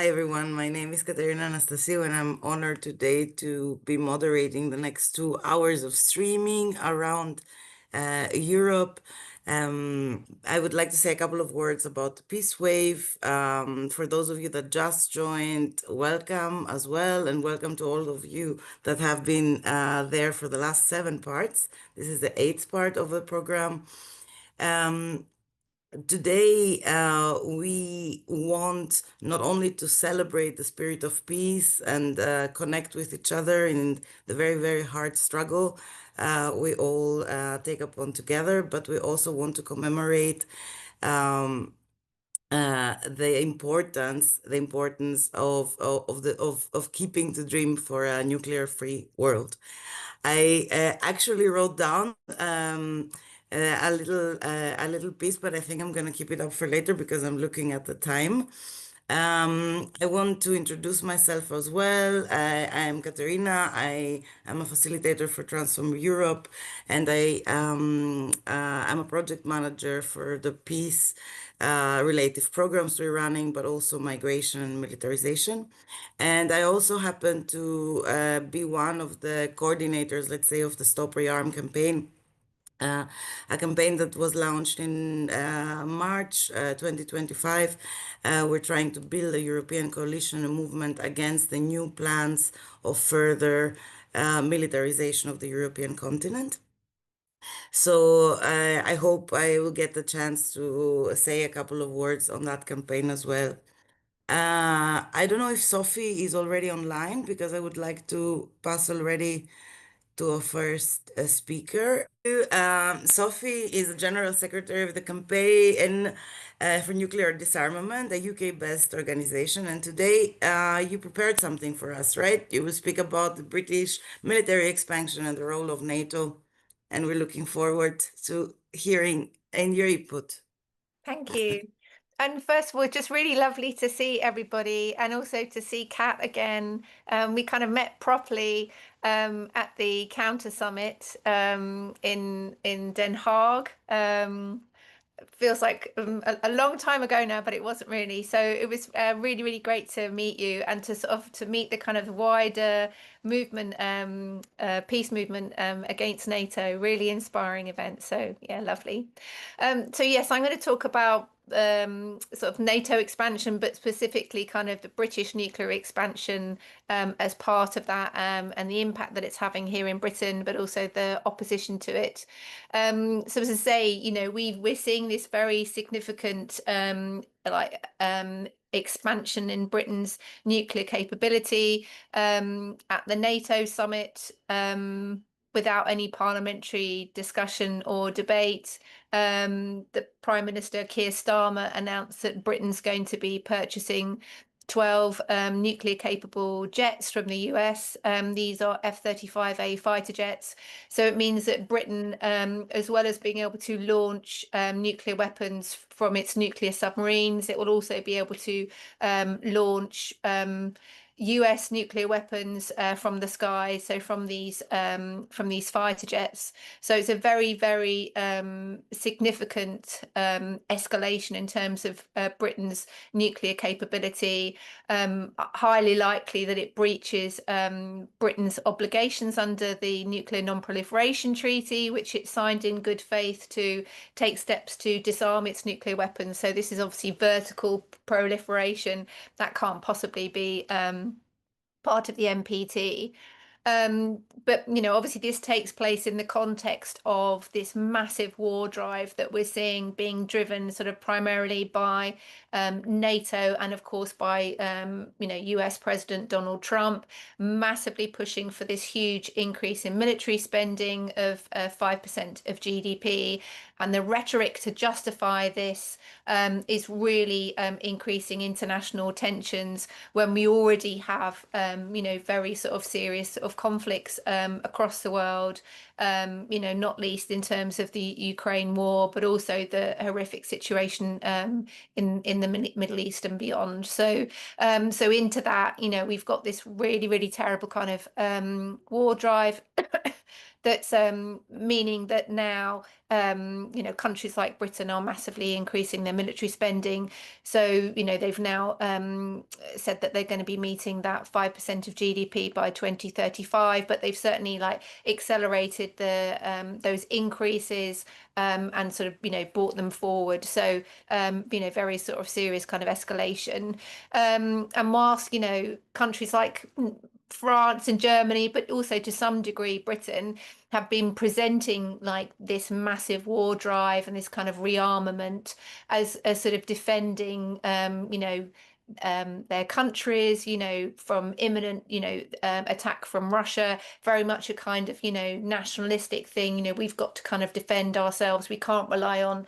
Hi everyone, my name is Katerina Anastasiou and I'm honored today to be moderating the next 2 hours of streaming around Europe. I would like to say a couple of words about the Peace Wave. For those of you that just joined, welcome as well, and welcome to all of you that have been there for the last 7 parts. This is the 8th part of the program. Today, we want not only to celebrate the spirit of peace and connect with each other in the very, very hard struggle we all take upon together, but we also want to commemorate um, the importance of keeping the dream for a nuclear-free world. I actually wrote down a little piece, but I think I'm gonna keep it up for later because I'm looking at the time. I want to introduce myself as well. I am Katerina. I am a facilitator for Transform Europe, and I'm a project manager for the peace related programs we're running, but also migration and militarization. And I also happen to be one of the coordinators, let's say, of the Stop Rearm campaign, uh, a campaign that was launched in March 2025. We're trying to build a European coalition and movement against the new plans of further militarization of the European continent. So I hope I will get the chance to say a couple of words on that campaign as well. I don't know if Sophie is already online because I would like to pass already to our first speaker. Sophie is the General Secretary of the Campaign for Nuclear Disarmament, a UK-based organization. And today you prepared something for us, right? You will speak about the British military expansion and the role of NATO. And we're looking forward to hearing and your input. Thank you. And first of all, just really lovely to see everybody and also to see Kat again. We kind of met properly at the Counter Summit in Den Haag. Feels like a long time ago now, but it wasn't really. So it was really, really great to meet you and to sort of to meet the kind of wider movement, peace movement against NATO. Really inspiring event. So yeah, lovely. So yes, I'm going to talk about sort of NATO expansion, but specifically kind of the British nuclear expansion as part of that, and the impact that it's having here in Britain, but also the opposition to it. So as I say, you know, we're seeing this very significant expansion in Britain's nuclear capability at the NATO summit. Without any parliamentary discussion or debate. The Prime Minister Keir Starmer announced that Britain's going to be purchasing 12 nuclear capable jets from the US. These are F-35A fighter jets. So it means that Britain, as well as being able to launch nuclear weapons from its nuclear submarines, it will also be able to launch US nuclear weapons from the sky, so from these fighter jets. So it's a very, very significant escalation in terms of Britain's nuclear capability. Highly likely that it breaches Britain's obligations under the Nuclear Non-Proliferation Treaty, which it signed in good faith to take steps to disarm its nuclear weapons. So this is obviously vertical proliferation that can't possibly be part of the NPT. But, you know, obviously this takes place in the context of this massive war drive that we're seeing being driven sort of primarily by NATO and, of course, by, you know, US President Donald Trump, massively pushing for this huge increase in military spending of 5% of GDP. And the rhetoric to justify this is really increasing international tensions when we already have, you know, very sort of serious sort of conflicts across the world, you know, not least in terms of the Ukraine war, but also the horrific situation in the Middle East and beyond. So, so into that, you know, we've got this really, really terrible kind of war drive. that's meaning that now countries like Britain are massively increasing their military spending. So they've now said that they're going to be meeting that 5% of GDP by 2035, but they've certainly accelerated those increases and sort of brought them forward. So very sort of serious kind of escalation. And whilst countries like France and Germany, but also to some degree Britain, have been presenting this massive war drive and this kind of rearmament as sort of defending their countries, from imminent, attack from Russia, very much a kind of, nationalistic thing. We've got to kind of defend ourselves. We can't rely on,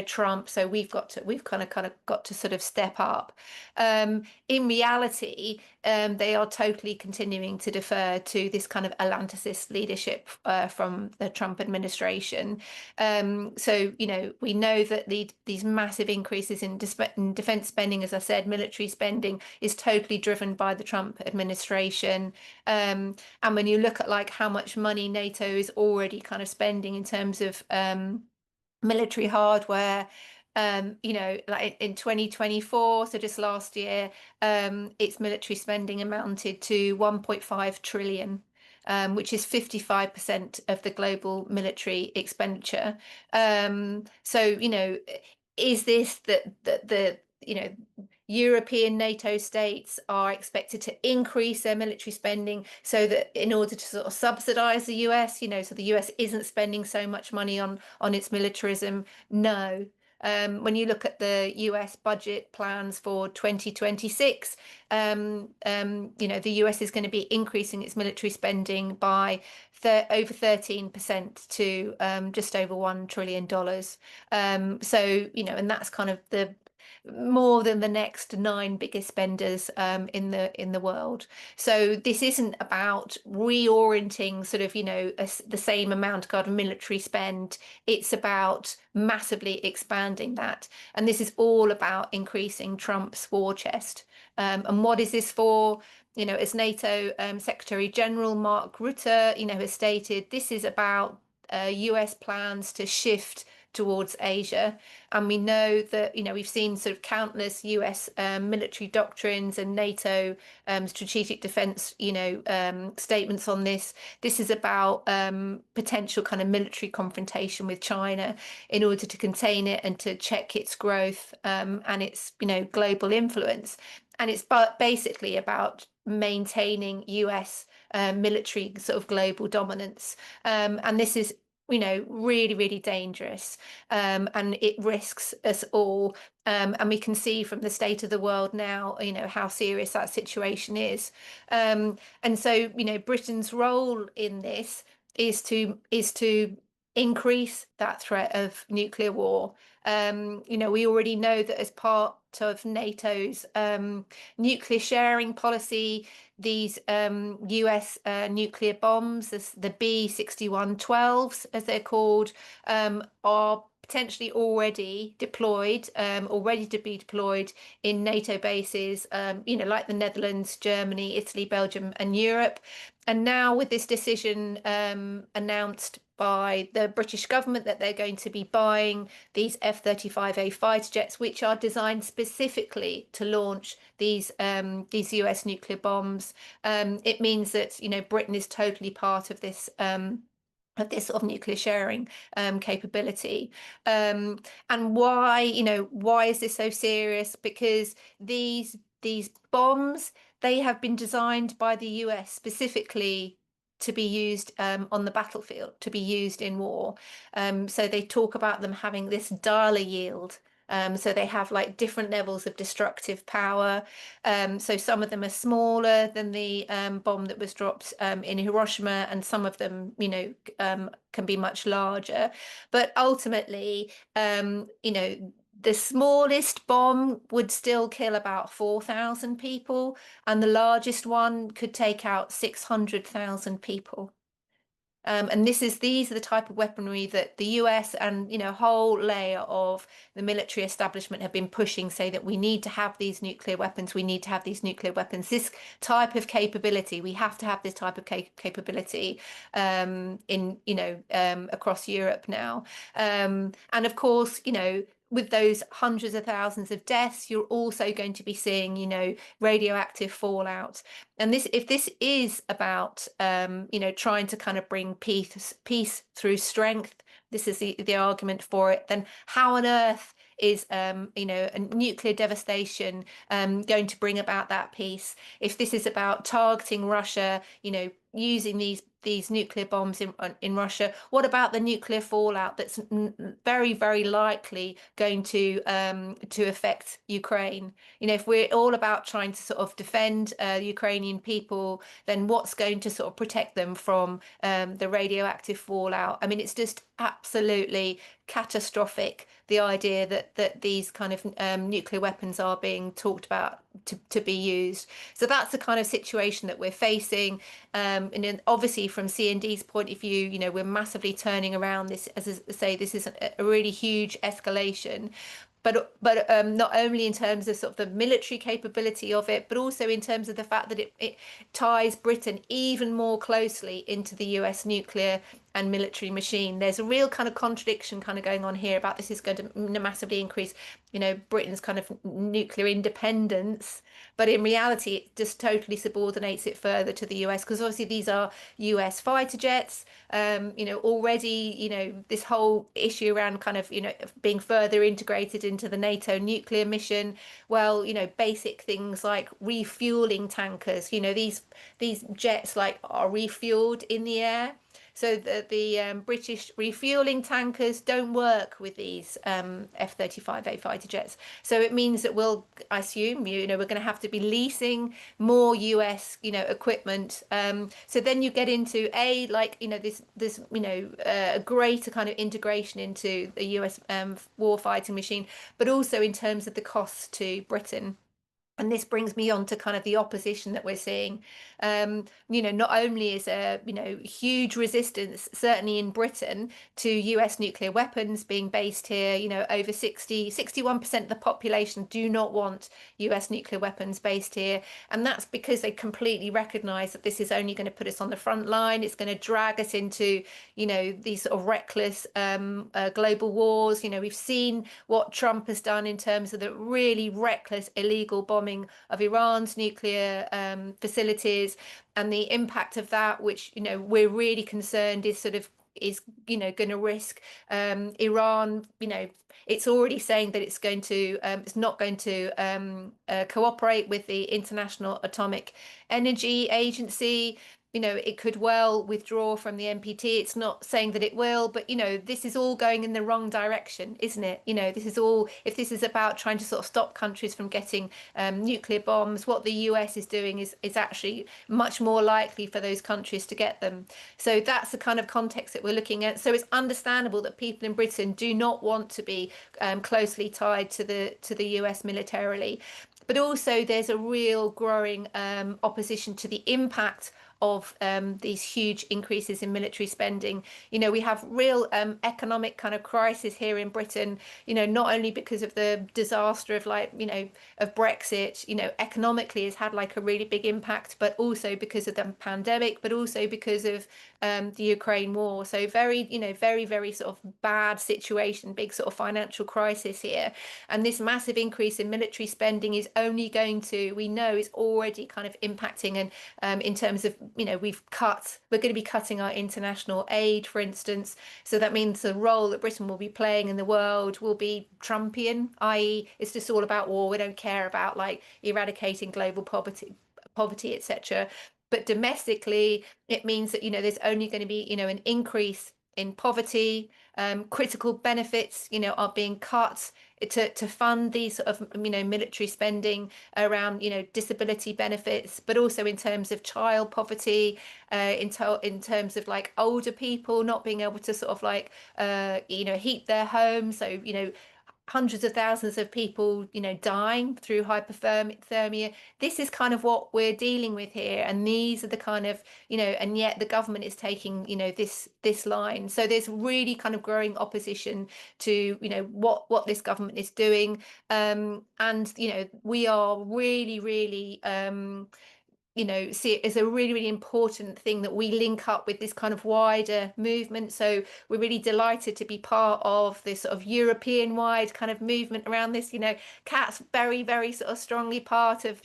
Trump. So we've kind of got to sort of step up. In reality, they are totally continuing to defer to this kind of Atlanticist leadership from the Trump administration. So, we know that these massive increases in defense spending, as I said, military spending, is totally driven by the Trump administration. And when you look at how much money NATO is already kind of spending in terms of military hardware, in 2024, so just last year, its military spending amounted to 1.5 trillion. Which is 55% of the global military expenditure. So, is this that the European NATO states are expected to increase their military spending so that in order to sort of subsidize the US, so the US isn't spending so much money on its militarism? No. When you look at the US budget plans for 2026, the US is going to be increasing its military spending by over 13% to just over $1 trillion. So, and that's kind of the more than the next 9 biggest spenders in the world. So this isn't about reorienting sort of the same amount of military spend. It's about massively expanding that, and this is all about increasing Trump's war chest. And what is this for? As NATO Secretary General Mark Rutte has stated, this is about US plans to shift towards Asia. And we know that, we've seen sort of countless US military doctrines and NATO strategic defense, statements on this. This is about potential kind of military confrontation with China in order to contain it and to check its growth and its, global influence. And it's basically about maintaining US military sort of global dominance. And this is really, really dangerous, and it risks us all. And we can see from the state of the world now, how serious that situation is. And so, Britain's role in this is to increase that threat of nuclear war. We already know that as part of NATO's nuclear sharing policy, these US nuclear bombs, the B-6112s, as they're called, are potentially already deployed, or ready to be deployed in NATO bases, like the Netherlands, Germany, Italy, Belgium, and Europe. And now with this decision announced by the British government that they're going to be buying these F-35A fighter jets, which are designed specifically to launch these US nuclear bombs, it means that Britain is totally part of this sort of nuclear sharing capability. And why is this so serious? Because these bombs, they have been designed by the US specifically to be used on the battlefield, to be used in war. So they talk about them having this Dialer yield. So they have different levels of destructive power. So some of them are smaller than the bomb that was dropped in Hiroshima, and some of them, can be much larger. But ultimately, the smallest bomb would still kill about 4,000 people, and the largest one could take out 600,000 people. And these are the type of weaponry that the US and, you know, a whole layer of the military establishment have been pushing, say that we need to have these nuclear weapons, we need to have these nuclear weapons, this type of capability, we have to have this type of capability in, you know, across Europe now. And of course, you know, with those hundreds of thousands of deaths, you're also going to be seeing, you know, radioactive fallout. And if this is about, you know, trying to kind of bring peace through strength, this is the argument for it, then how on earth is, you know, a nuclear devastation going to bring about that peace? If this is about targeting Russia, you know, using these nuclear bombs in Russia, what about the nuclear fallout that's very likely going to affect Ukraine? You know, if we're all about trying to sort of defend Ukrainian people, then what's going to sort of protect them from the radioactive fallout? I mean, it's just absolutely catastrophic, the idea that these kind of nuclear weapons are being talked about to be used. So that's the kind of situation that we're facing. And then obviously from CND's point of view, you know, we're massively turning around this, as I say, this is a really huge escalation. But not only in terms of sort of the military capability of it, but also in terms of the fact that it ties Britain even more closely into the US nuclear and military machine. There's a real kind of contradiction kind of going on here about this is going to massively increase, you know, Britain's kind of nuclear independence, but in reality, it just totally subordinates it further to the US, because obviously these are US fighter jets. You know, already, you know, this whole issue around kind of, you know, being further integrated into the NATO nuclear mission. Well, you know, basic things like refueling tankers, you know, these jets like are refueled in the air. So the British refueling tankers don't work with these F-35A fighter jets. So it means that I assume, you know, we're going to have to be leasing more US, you know, equipment. So then you get into like, you know, this you know, a greater kind of integration into the US war fighting machine, but also in terms of the costs to Britain. And this brings me on to kind of the opposition that we're seeing. You know, not only is there, you know, huge resistance, certainly in Britain, to US nuclear weapons being based here, you know, over 61% of the population do not want US nuclear weapons based here. And that's because they completely recognize that this is only going to put us on the front line. It's going to drag us into, you know, these sort of reckless global wars. You know, we've seen what Trump has done in terms of the really reckless, illegal bombing of Iran's nuclear facilities, and the impact of that, which, you know, we're really concerned is you know, going to risk Iran, you know, it's already saying that it's not going to cooperate with the International Atomic Energy Agency. You know, it could well withdraw from the NPT. It's not saying that it will, but, you know, this is all going in the wrong direction, isn't it? You know, this is all, if this is about trying to sort of stop countries from getting nuclear bombs, what the US is doing is actually much more likely for those countries to get them. So that's the kind of context that we're looking at. So it's understandable that people in Britain do not want to be closely tied to the US militarily. But also there's a real growing opposition to the impact of these huge increases in military spending. You know, we have real economic kind of crisis here in Britain, you know, not only because of the disaster of, like, you know, of Brexit, you know, economically has had like a really big impact, but also because of the pandemic, but also because of the Ukraine war. So very, you know, very sort of bad situation, big sort of financial crisis here. And this massive increase in military spending is only going to, we know, is already kind of impacting, and in terms of, you know, we're going to be cutting our international aid, for instance. So that means the role that Britain will be playing in the world will be Trumpian, i.e. it's just all about war. We don't care about like eradicating global poverty, etc. But domestically, it means that, you know, there's only going to be, you know, an increase in poverty. Critical benefits, you know, are being cut to fund these sort of, you know, military spending around, you know, disability benefits, but also in terms of child poverty, in terms of like older people not being able to sort of like, you know, heat their homes. So, you know, hundreds of thousands of people, dying through hypothermia. This is kind of what we're dealing with here, and these are the kind of, and yet the government is taking, this line. So there's really kind of growing opposition to, what this government is doing, and we are really, really see it as a really, really important thing that we link up with this kind of wider movement. So we're really delighted to be part of this sort of European wide kind of movement around this. Kat's very, very sort of strongly part of,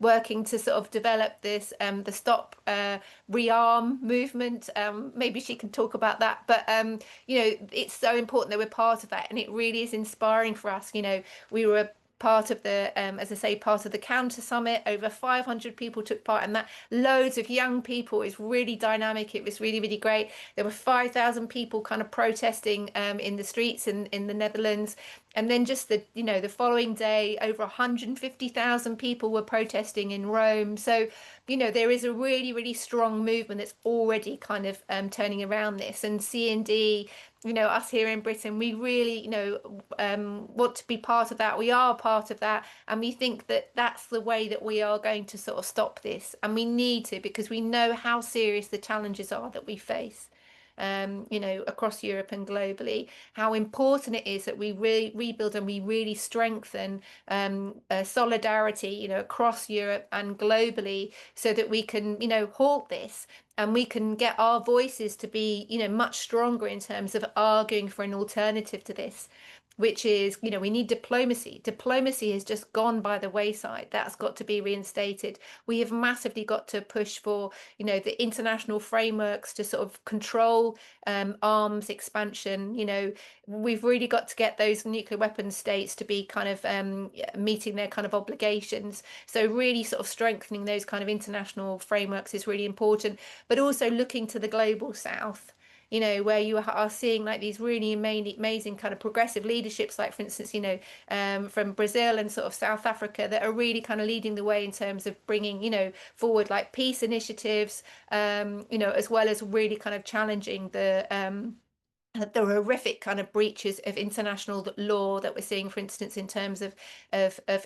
working to sort of develop this, the Stop Rearm movement. Maybe she can talk about that. But, it's so important that we're part of that. And it really is inspiring for us. We were part of the, as I say, part of the Counter Summit. Over 500 people took part in that. Loads of young people. It's really dynamic. It was really, really great. There were 5,000 people kind of protesting in the streets in the Netherlands. And then just the following day, over 150,000 people were protesting in Rome. So, there is a really, really strong movement that's already kind of turning around this. And CND, us here in Britain, we really, want to be part of that. We are part of that. And we think that that's the way that we are going to sort of stop this. And we need to, because we know how serious the challenges are that we face. Across Europe and globally, how important it is that we really rebuild and we really strengthen solidarity, across Europe and globally, so that we can, halt this, and we can get our voices to be, much stronger in terms of arguing for an alternative to this, which is, we need diplomacy. Diplomacy has just gone by the wayside. That's got to be reinstated. We have massively got to push for, the international frameworks to sort of control arms expansion. We've really got to get those nuclear weapon states to be kind of meeting their kind of obligations. So really sort of strengthening those kind of international frameworks is really important, but also looking to the global south, where you are seeing like these really amazing kind of progressive leaderships, like for instance, from Brazil and sort of South Africa, that are really kind of leading the way in terms of bringing, forward like peace initiatives, as well as really kind of challenging the horrific kind of breaches of international law that we're seeing, for instance, in terms of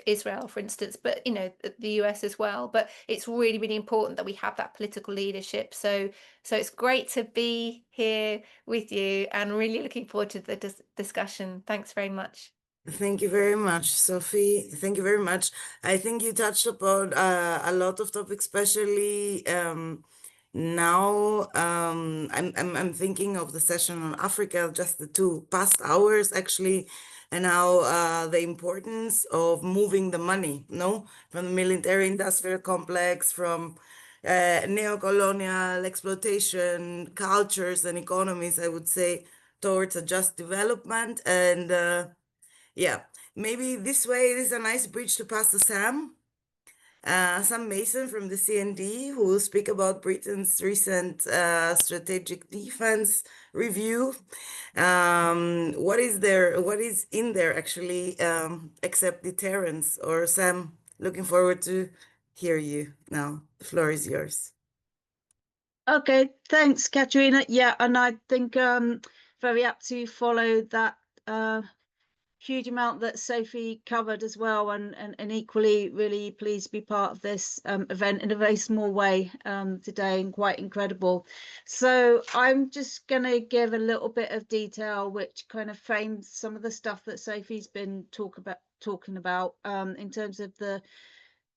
Israel, for instance, but the US as well. But it's really, really important that we have that political leadership. So it's great to be here with you, and really looking forward to the discussion. Thanks very much. Thank you very much, Sophie. Thank you very much. I think you touched upon a lot of topics, especially now. I'm thinking of the session on Africa, just the 2 past hours actually, and how the importance of moving the money, no, from the military-industrial complex, from neo-colonial exploitation cultures and economies, I would say, towards a just development. And yeah, maybe this way it is a nice bridge to pass to Sam Mason from the CND, who will speak about Britain's recent strategic defense review. What is in there actually, except deterrence? Or Sam, looking forward to hear you now. The floor is yours. Okay, thanks, Katerina. Yeah, and I think very apt to follow that huge amount that Sophie covered as well, and equally really pleased to be part of this event in a very small way today, and quite incredible. So I'm just going to give a little bit of detail which kind of frames some of the stuff that Sophie's been talking about in terms of the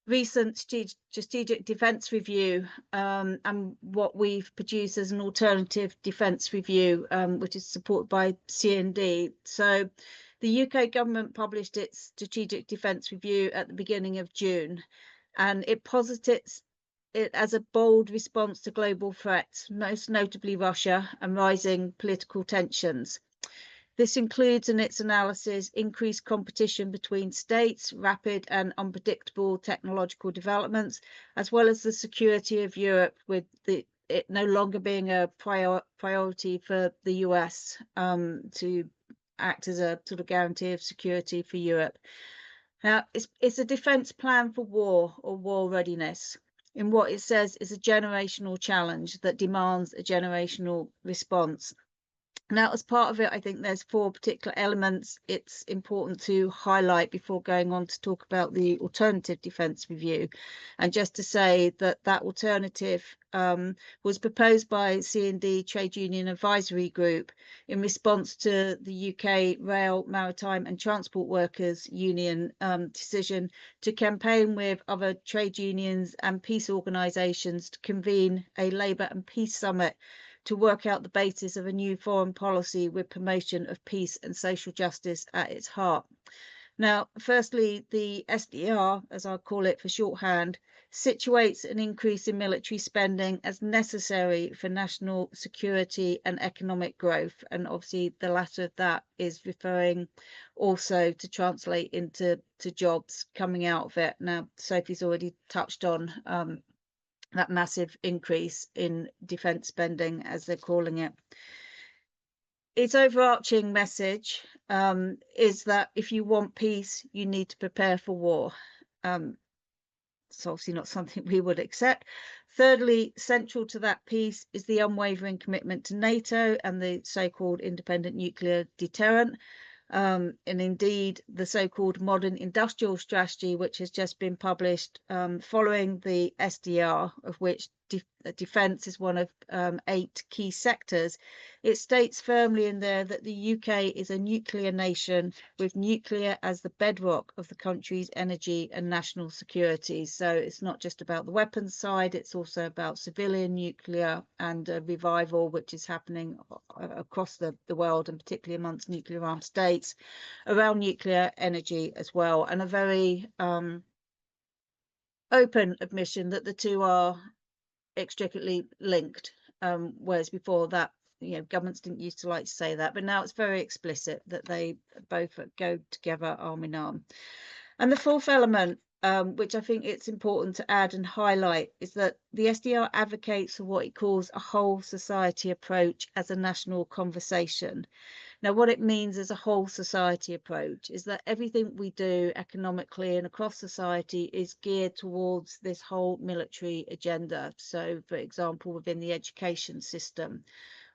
recent strategic defence review and what we've produced as an alternative defence review, which is supported by CND. So the UK government published its strategic defence review at the beginning of June, and it posits it as a bold response to global threats, most notably Russia and rising political tensions. This includes in its analysis increased competition between states, rapid and unpredictable technological developments, as well as the security of Europe, with it no longer being a priority for the US to act as a sort of guarantee of security for Europe. Now, it's a defence plan for war or war readiness, in what it says is a generational challenge that demands a generational response. Now, as part of it, I think there's 4 particular elements it's important to highlight before going on to talk about the alternative defence review. And just to say that that alternative was proposed by C&D Trade Union Advisory Group in response to the UK Rail, Maritime and Transport Workers Union decision to campaign with other trade unions and peace organisations to convene a Labour and Peace Summit to work out the basis of a new foreign policy with promotion of peace and social justice at its heart. Now, firstly, the SDR, as I'll call it for shorthand, situates an increase in military spending as necessary for national security and economic growth. And obviously the latter of that is referring also to translate into jobs coming out of it. Now, Sophie's already touched on that massive increase in defence spending, as they're calling it. Its overarching message is that if you want peace, you need to prepare for war. It's obviously not something we would accept. Thirdly, central to that peace is the unwavering commitment to NATO and the so-called independent nuclear deterrent. And indeed, the so-called modern industrial strategy, which has just been published following the SDR, of which defence is one of 8 key sectors. It states firmly in there that the UK is a nuclear nation with nuclear as the bedrock of the country's energy and national security. So it's not just about the weapons side, it's also about civilian nuclear and revival, which is happening across the world, and particularly amongst nuclear armed states, around nuclear energy as well, and a very open admission that the two are inextricably linked, whereas before that, governments didn't used to like to say that, but now it's very explicit that they both go together arm in arm. And the fourth element, which I think it's important to add and highlight, is that the SDR advocates for what it calls a whole society approach as a national conversation. Now, what it means as a whole society approach is that everything we do economically and across society is geared towards this whole military agenda. So, for example, within the education system,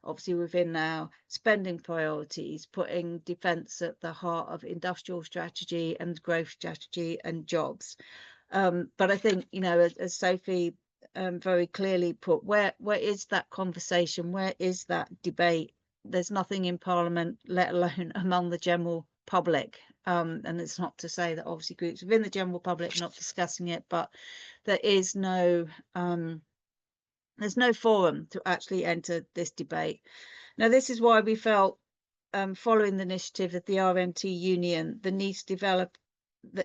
obviously within our spending priorities, putting defence at the heart of industrial strategy and growth strategy and jobs. But I think, as Sophie very clearly put, where is that conversation? Where is that debate? There's nothing in Parliament, let alone among the general public. And it's not to say that obviously groups within the general public are not discussing it, but there is no there's no forum to actually enter this debate. Now, this is why we felt, following the initiative of the RMT Union, the need to develop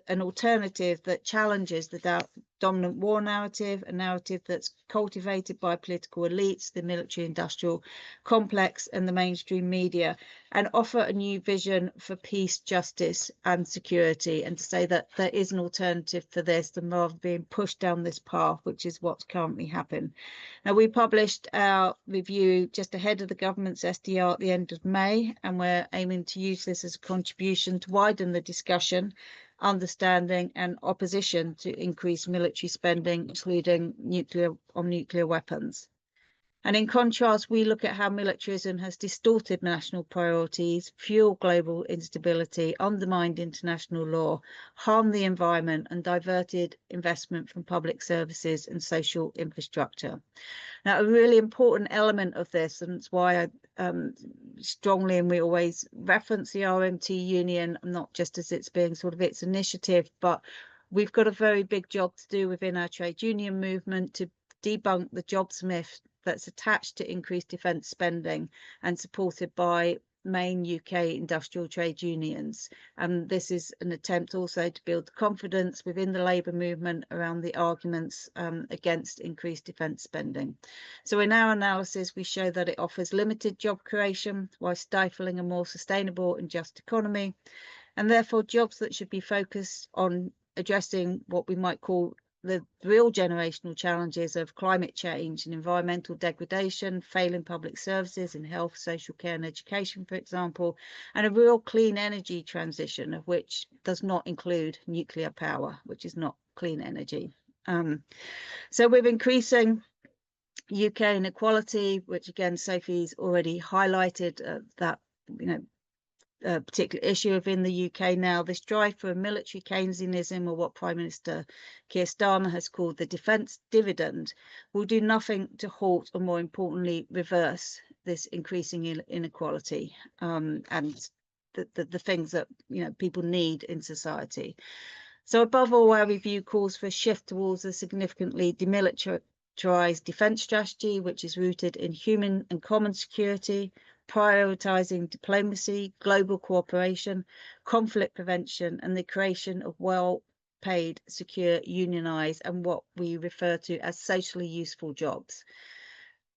an alternative that challenges the dominant war narrative, a narrative that's cultivated by political elites, the military industrial complex and the mainstream media, and offer a new vision for peace, justice and security, and to say that there is an alternative for this than rather being pushed down this path, which is what's currently happened. Now, we published our review just ahead of the government's SDR at the end of May, and we're aiming to use this as a contribution to widen the discussion, understanding and opposition to increased military spending, including nuclear weapons. And in contrast, we look at how militarism has distorted national priorities, fueled global instability, undermined international law, harmed the environment and diverted investment from public services and social infrastructure. Now, a really important element of this, and it's why I strongly, and we always reference the RMT Union, not just as it's being sort of its initiative, but we've got a very big job to do within our trade union movement to debunk the jobs myth that's attached to increased defence spending and supported by main UK industrial trade unions. And this is an attempt also to build confidence within the labour movement around the arguments against increased defence spending. So in our analysis, we show that it offers limited job creation while stifling a more sustainable and just economy, and therefore jobs that should be focused on addressing what we might call the real generational challenges of climate change and environmental degradation, failing public services in health, social care and education, for example, and a real clean energy transition, of which does not include nuclear power, which is not clean energy. So with increasing UK inequality, which again Sophie's already highlighted, that particular issue within the UK now, this drive for a military Keynesianism, or what Prime Minister Keir Starmer has called the defence dividend, will do nothing to halt or, more importantly, reverse this increasing inequality and the things that people need in society. So above all, our review calls for a shift towards a significantly demilitarised defence strategy, which is rooted in human and common security, prioritising diplomacy, global cooperation, conflict prevention, and the creation of well-paid, secure, unionised, and what we refer to as socially useful jobs.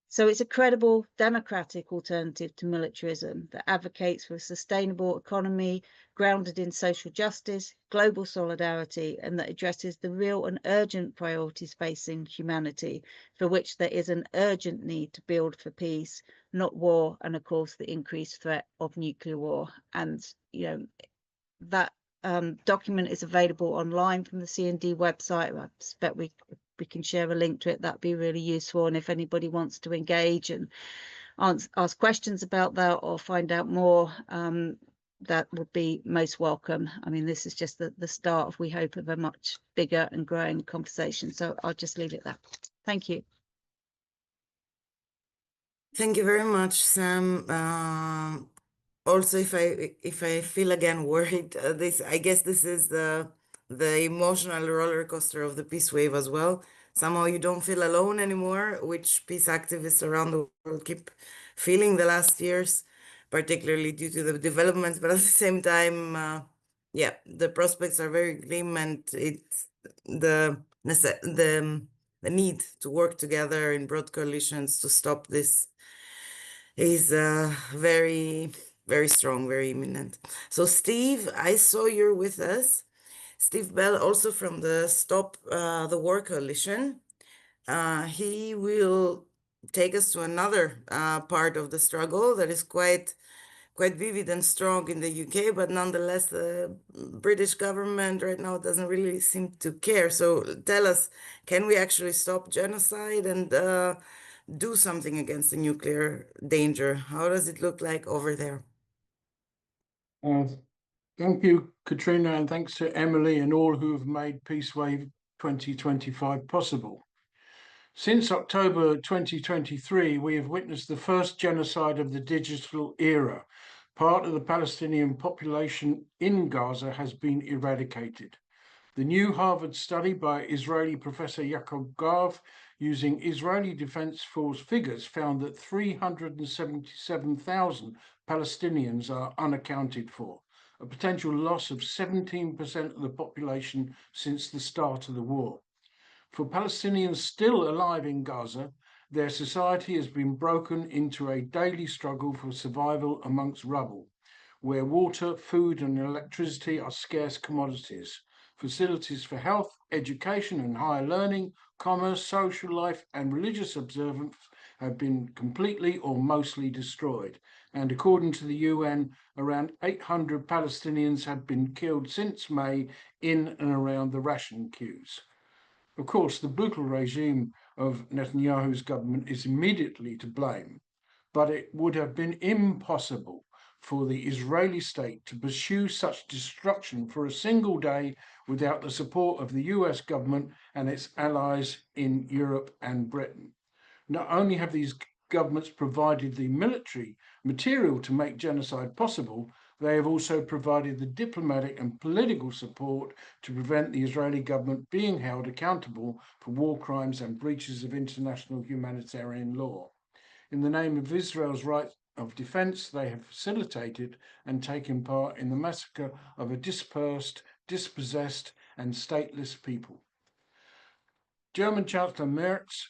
So it's a credible democratic alternative to militarism that advocates for a sustainable economy grounded in social justice, global solidarity, and that addresses the real and urgent priorities facing humanity, for which there is an urgent need to build for peace, not war, and of course the increased threat of nuclear war. And that document is available online from the CND website. I expect we can share a link to it. That'd be really useful. And if anybody wants to engage and ask questions about that or find out more, that would be most welcome. I mean, this is just the start of, we hope, of a much bigger and growing conversation. So I'll just leave it there. Thank you. Thank you very much, Sam. Also, if I feel again worried, I guess this is the emotional roller coaster of the peace wave as well. Somehow you don't feel alone anymore, which peace activists around the world keep feeling the last years, particularly due to the developments. But at the same time, yeah, the prospects are very grim, and it's the need to work together in broad coalitions to stop this is very, very strong, very imminent. So Steve, I saw you're with us. Steve Bell, also from the Stop the War Coalition. He will take us to another part of the struggle that is quite vivid and strong in the UK, but nonetheless, the British government right now doesn't really seem to care. So tell us, can we actually stop genocide and do something against the nuclear danger? How does it look like over there? Thank you, Katrina, and thanks to Emily and all who have made PeaceWave 2025 possible. Since October 2023, we have witnessed the first genocide of the digital era. Part of the Palestinian population in Gaza has been eradicated. The new Harvard study by Israeli Professor Yaakov Garv, using Israeli Defense Force figures, found that 377,000 Palestinians are unaccounted for, a potential loss of 17% of the population since the start of the war. For Palestinians still alive in Gaza, their society has been broken into a daily struggle for survival amongst rubble, where water, food, and electricity are scarce commodities. Facilities for health, education, and higher learning, commerce, social life, and religious observance have been completely or mostly destroyed. And according to the UN, around 800 Palestinians have been killed since May in and around the ration queues. Of course, the brutal regime of Netanyahu's government is immediately to blame, but it would have been impossible for the Israeli state to pursue such destruction for a single day without the support of the US government and its allies in Europe and Britain. Not only have these governments provided the military material to make genocide possible, they have also provided the diplomatic and political support to prevent the Israeli government being held accountable for war crimes and breaches of international humanitarian law. In the name of Israel's right of defense, they have facilitated and taken part in the massacre of a dispersed, dispossessed, and stateless people. German Chancellor Merz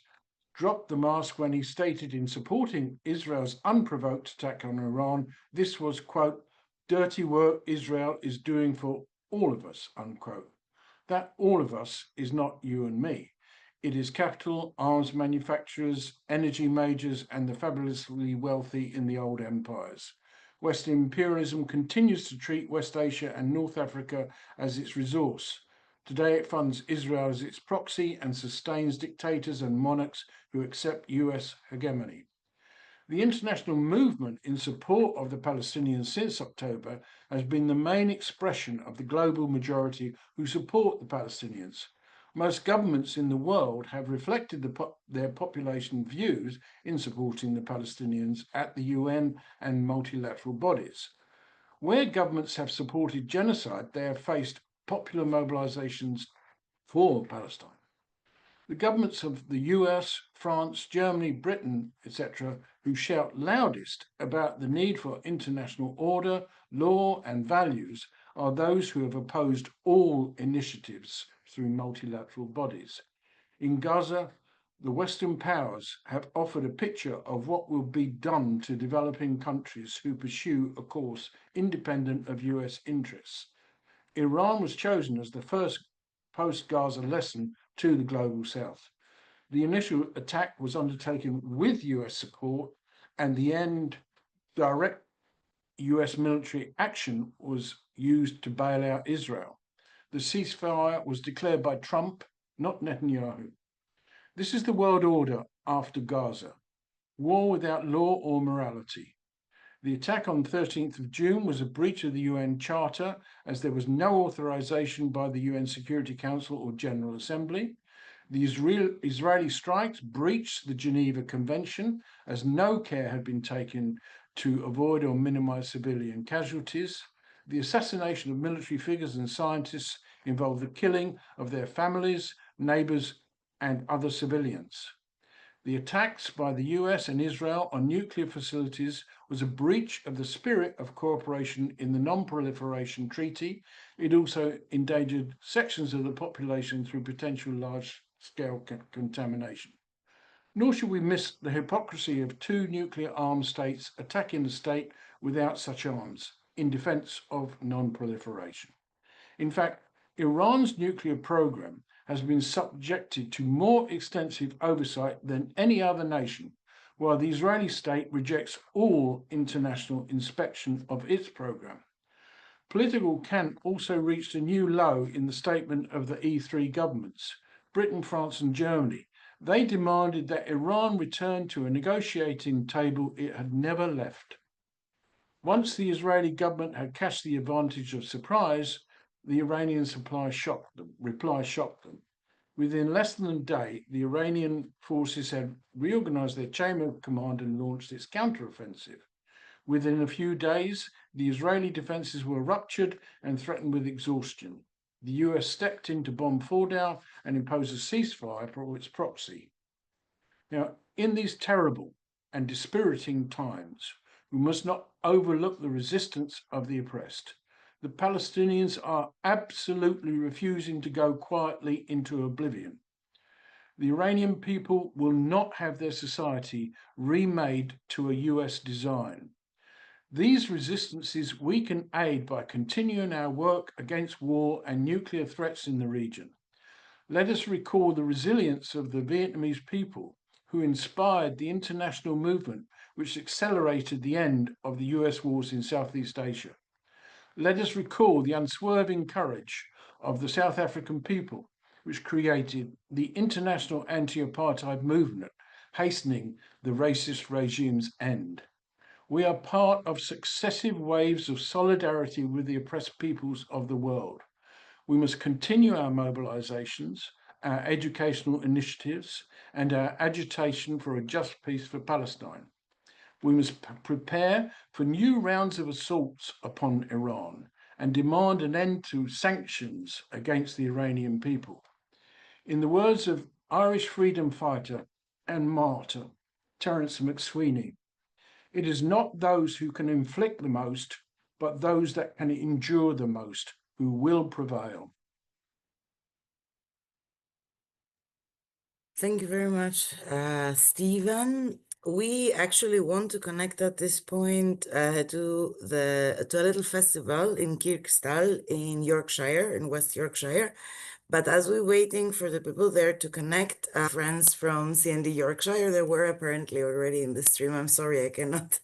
dropped the mask when he stated in supporting Israel's unprovoked attack on Iran, this was, quote, dirty work Israel is doing for all of us, unquote. That all of us is not you and me. It is capital, arms manufacturers, energy majors, and the fabulously wealthy in the old empires. Western imperialism continues to treat West Asia and North Africa as its resource. Today it funds Israel as its proxy and sustains dictators and monarchs who accept US hegemony. The international movement in support of the Palestinians since October has been the main expression of the global majority who support the Palestinians. Most governments in the world have reflected their population views in supporting the Palestinians at the UN and multilateral bodies. Where governments have supported genocide, they have faced popular mobilizations for Palestine. The governments of the US, France, Germany, Britain, etc., who shout loudest about the need for international order, law, and values are those who have opposed all initiatives through multilateral bodies. In Gaza, the Western powers have offered a picture of what will be done to developing countries who pursue a course independent of US interests. Iran was chosen as the first post-Gaza lesson to the global south. The initial attack was undertaken with US support, and the end direct US military action was used to bail out Israel. The ceasefire was declared by Trump, not Netanyahu. This is the world order after Gaza. War without law or morality. The attack on 13th of June was a breach of the UN Charter, as there was no authorization by the UN Security Council or General Assembly. The Israeli strikes breached the Geneva Convention, as no care had been taken to avoid or minimize civilian casualties. The assassination of military figures and scientists involved the killing of their families, neighbors, and other civilians. The attacks by the US and Israel on nuclear facilities was a breach of the spirit of cooperation in the Non-Proliferation Treaty. It also endangered sections of the population through potential large-scale contamination. Nor should we miss the hypocrisy of two nuclear-armed states attacking a state without such arms in defense of non-proliferation. In fact, Iran's nuclear program has been subjected to more extensive oversight than any other nation, while the Israeli state rejects all international inspection of its program. Political cant also reached a new low in the statement of the E3 governments, Britain, France, and Germany. They demanded that Iran return to a negotiating table it had never left. Once the Israeli government had cashed the advantage of surprise, the Iranian reply shocked them. Within less than a day, the Iranian forces had reorganized their chain of command and launched its counteroffensive. Within a few days, the Israeli defenses were ruptured and threatened with exhaustion. The US stepped in to bomb Fordow and impose a ceasefire for its proxy. Now, in these terrible and dispiriting times, we must not overlook the resistance of the oppressed. The Palestinians are absolutely refusing to go quietly into oblivion. The Iranian people will not have their society remade to a US design. These resistances we can aid by continuing our work against war and nuclear threats in the region. Let us recall the resilience of the Vietnamese people who inspired the international movement which accelerated the end of the US wars in Southeast Asia. Let us recall the unswerving courage of the South African people, which created the international anti-apartheid movement, hastening the racist regime's end. We are part of successive waves of solidarity with the oppressed peoples of the world. We must continue our mobilizations, our educational initiatives, and our agitation for a just peace for Palestine. We must prepare for new rounds of assaults upon Iran and demand an end to sanctions against the Iranian people. In the words of Irish freedom fighter and martyr Terence McSweeney, it is not those who can inflict the most, but those that can endure the most who will prevail. Thank you very much, Stephen. We actually want to connect at this point to a little festival in Kirkstall in Yorkshire, in West Yorkshire. But as we're waiting for the people there to connect, friends from CND Yorkshire, they were apparently already in the stream. I'm sorry, I cannot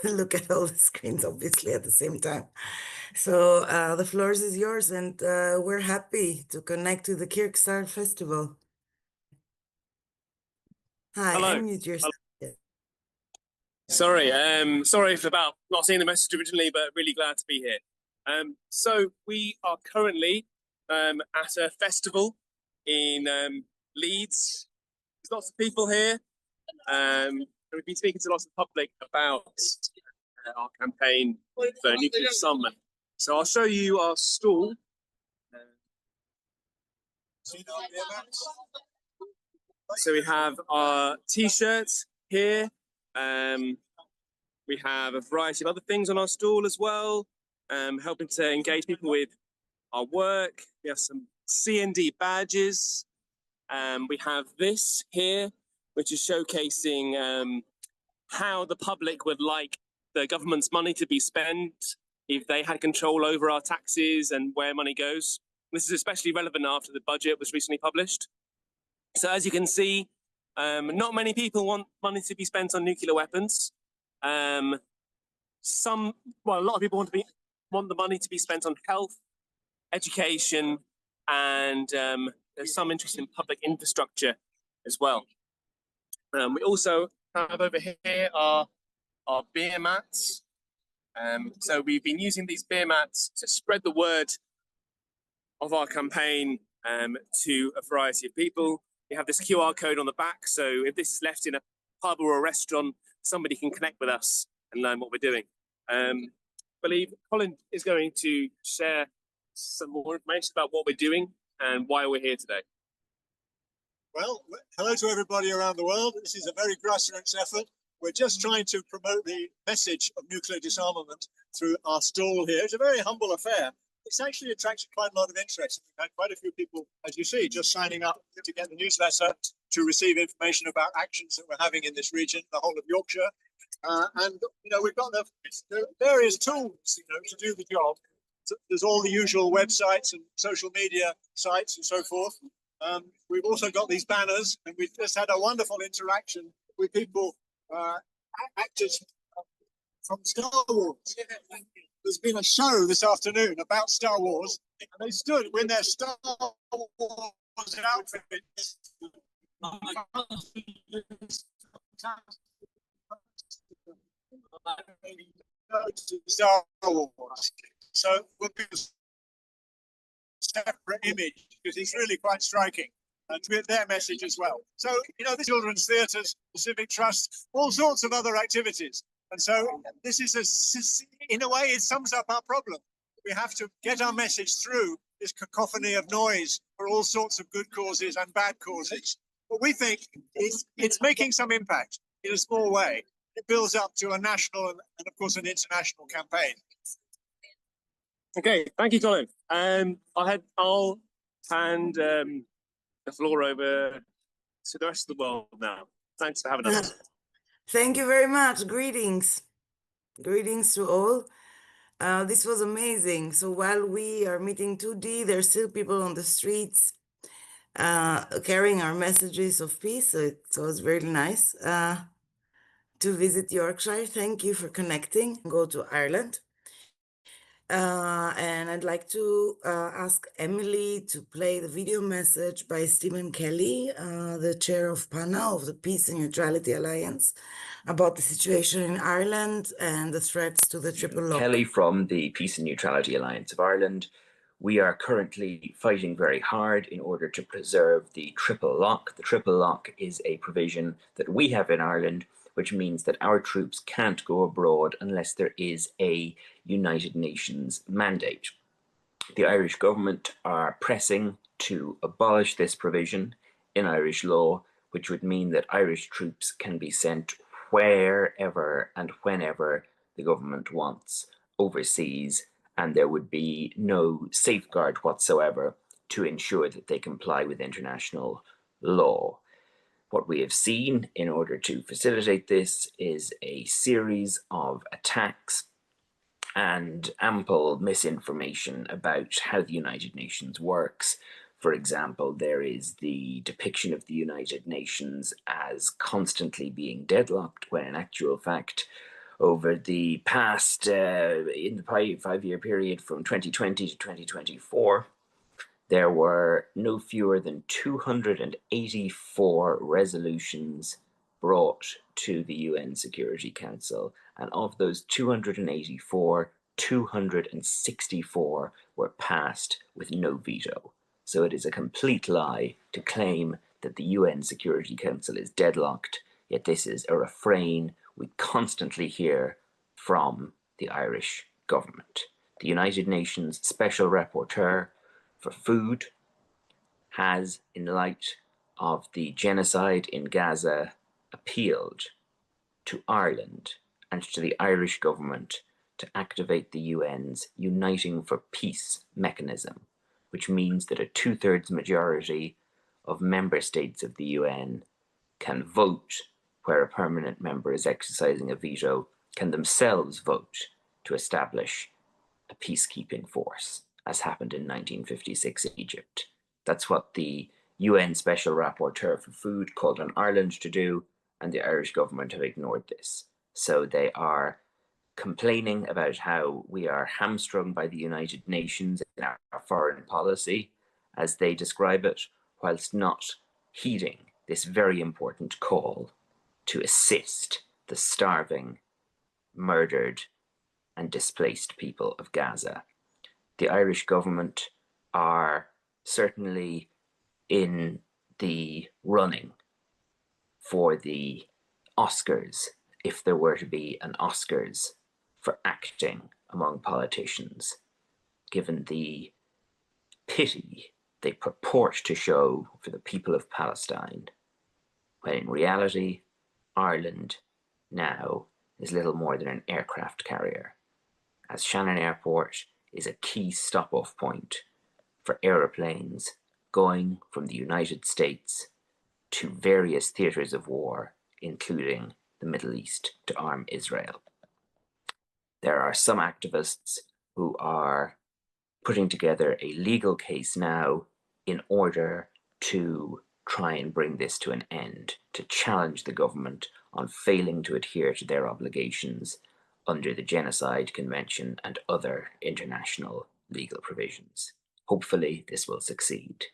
look at all the screens, obviously, at the same time. So the floor is yours, and we're happy to connect to the Kirkstar Festival. Hi, Hello. unmute yourself. Sorry, sorry about not seeing the message originally, but really glad to be here. So we are currently at a festival in Leeds. There's lots of people here. And we've been speaking to lots of the public about our campaign for nuclear disarmament. So I'll show you our stall. So we have our T-shirts here. We have a variety of other things on our stall as well, helping to engage people with our work. We have some CND badges. We have this here, which is showcasing how the public would like the government's money to be spent if they had control over our taxes and where money goes. This is especially relevant after the budget was recently published. So as you can see, not many people want money to be spent on nuclear weapons. A lot of people want the money to be spent on health, education, and there's some interest in public infrastructure as well. We also have over here our beer mats. So we've been using these beer mats to spread the word of our campaign to a variety of people. We have this QR code on the back, so if this is left in a pub or a restaurant, somebody can connect with us and learn what we're doing. I believe Colin is going to share some more information about what we're doing and why we're here today. Well, hello to everybody around the world. This is a very grassroots effort. We're just trying to promote the message of nuclear disarmament through our stall here. It's a very humble affair. It's actually attracted quite a lot of interest. We've had quite a few people, as you see, just signing up to get the newsletter, to receive information about actions that we're having in this region, the whole of Yorkshire. And, we've got the various tools, to do the job. So there's all the usual websites and social media sites and so forth. We've also got these banners, and we've just had a wonderful interaction with people, actors from Star Wars. There's been a show this afternoon about Star Wars, and they stood in their Star Wars outfits. Star Wars. So we'll be a separate image because it's really quite striking, and with their message as well. So, the children's theatres, the Civic Trust, all sorts of other activities. And so this is, in a way, it sums up our problem. We have to get our message through this cacophony of noise for all sorts of good causes and bad causes. But we think it's making some impact in a small way. It builds up to a national and of course, an international campaign. Okay, thank you, Colin. I'll hand the floor over to the rest of the world now. Thanks for having us. Thank you very much. Greetings. Greetings to all. This was amazing. So while we are meeting 2D, there's still people on the streets carrying our messages of peace. So it was very nice to visit Yorkshire. Thank you for connecting. Go to Ireland. And I'd like to ask Emily to play the video message by Stephen Kelly, the chair of PANA, of the Peace and Neutrality Alliance, about the situation in Ireland and the threats to the triple lock. Kelly from the Peace and Neutrality Alliance of Ireland. We are currently fighting very hard in order to preserve the triple lock. The triple lock is a provision that we have in Ireland, which means that our troops can't go abroad unless there is a United Nations mandate. The Irish government are pressing to abolish this provision in Irish law, which would mean that Irish troops can be sent wherever and whenever the government wants overseas, and there would be no safeguard whatsoever to ensure that they comply with international law. What we have seen in order to facilitate this is a series of attacks and ample misinformation about how the United Nations works. For example, there is the depiction of the United Nations as constantly being deadlocked, when in actual fact, Over the past, in the 5-year period from 2020 to 2024, there were no fewer than 284 resolutions brought to the UN Security Council. And of those 284, 264 were passed with no veto. So it is a complete lie to claim that the UN Security Council is deadlocked, yet this is a refrain we constantly hear from the Irish government. The United Nations Special Rapporteur for Food has, in light of the genocide in Gaza, appealed to Ireland and to the Irish government to activate the UN's Uniting for Peace mechanism, which means that a 2/3 majority of member states of the UN can vote where a permanent member is exercising a veto, can themselves vote to establish a peacekeeping force, as happened in 1956 in Egypt. That's what the UN Special Rapporteur for Food called on Ireland to do, and the Irish government have ignored this. So they are complaining about how we are hamstrung by the United Nations in our foreign policy, as they describe it, whilst not heeding this very important call to assist the starving, murdered, and displaced people of Gaza. The Irish government are certainly in the running for the Oscars, if there were to be an Oscars for acting among politicians, given the pity they purport to show for the people of Palestine, when in reality, Ireland now is little more than an aircraft carrier, as Shannon Airport is a key stop-off point for aeroplanes going from the United States to various theatres of war, including the Middle East, to arm Israel. There are some activists who are putting together a legal case now in order to try and bring this to an end, to challenge the government on failing to adhere to their obligations under the Genocide Convention and other international legal provisions. Hopefully, this will succeed.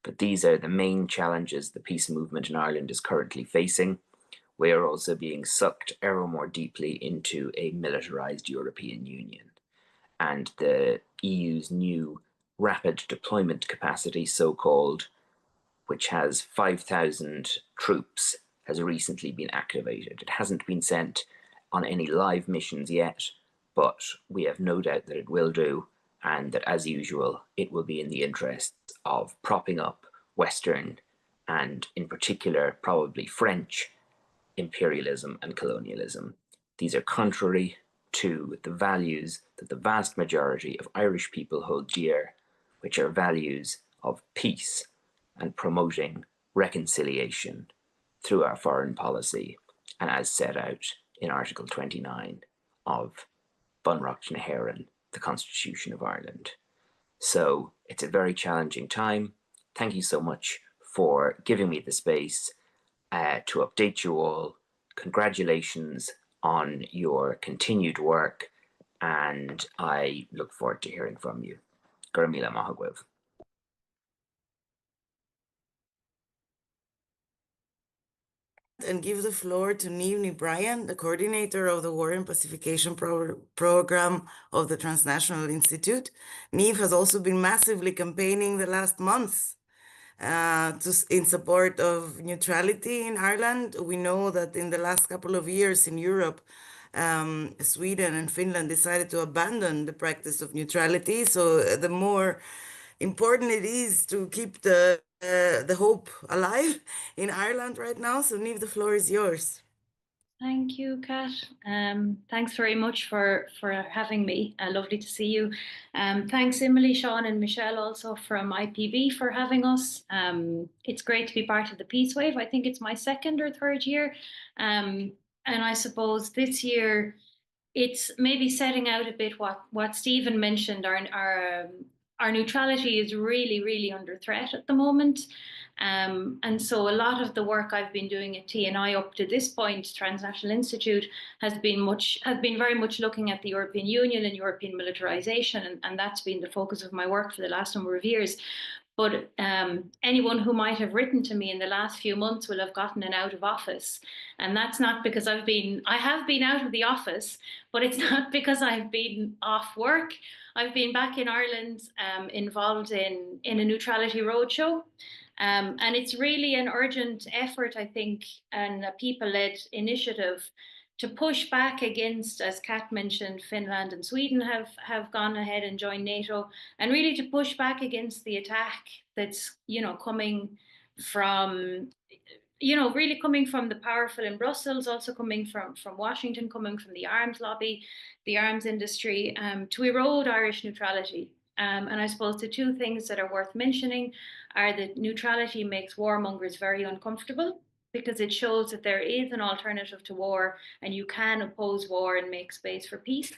But these are the main challenges the peace movement in Ireland is currently facing. We are also being sucked ever more deeply into a militarized European Union. And the EU's new rapid deployment capacity, so-called, which has 5,000 troops, has recently been activated. It hasn't been sent on any live missions yet, but we have no doubt that it will do, and that, as usual, it will be in the interests of propping up Western, and in particular, probably French, imperialism and colonialism. These are contrary to the values that the vast majority of Irish people hold dear, which are values of peace and promoting reconciliation through our foreign policy, and as set out in Article 29 of Bunreacht na hÉireann, the Constitution of Ireland. So it's a very challenging time. Thank you so much for giving me the space to update you all. Congratulations on your continued work, and I look forward to hearing from you. Gurmila Mahagwev. And give the floor to Niamh Bryan, the coordinator of the War and Pacification Program of the Transnational Institute. Niamh has also been massively campaigning the last months in support of neutrality in Ireland. We know that in the last couple of years in Europe, Sweden and Finland decided to abandon the practice of neutrality. So the more important it is to keep the hope alive in Ireland right now. So Niamh, the floor is yours. Thank you, Kat. Thanks very much for having me. Lovely to see you. Thanks, Emily, Sean, and Michelle also from IPB for having us. It's great to be part of the Peace Wave. I think it's my second or third year. And I suppose this year, it's maybe setting out a bit what Stephen mentioned. Our neutrality is really, really under threat at the moment. And so a lot of the work I've been doing at TNI up to this point, Transnational Institute, has been very much looking at the European Union and European militarization, and that's been the focus of my work for the last number of years. But anyone who might have written to me in the last few months will have gotten an out of office. And that's not because I have been out of the office, but it's not because I've been off work. I've been back in Ireland, involved in a neutrality roadshow. And it's really an urgent effort, I think, and a people-led initiative to push back against, as Kat mentioned, Finland and Sweden have gone ahead and joined NATO, and really to push back against the attack that's, coming from, really coming from the powerful in Brussels, also coming from Washington, coming from the arms lobby, the arms industry, to erode Irish neutrality. And I suppose the two things that are worth mentioning are that neutrality makes warmongers very uncomfortable, because it shows that there is an alternative to war and you can oppose war and make space for peace.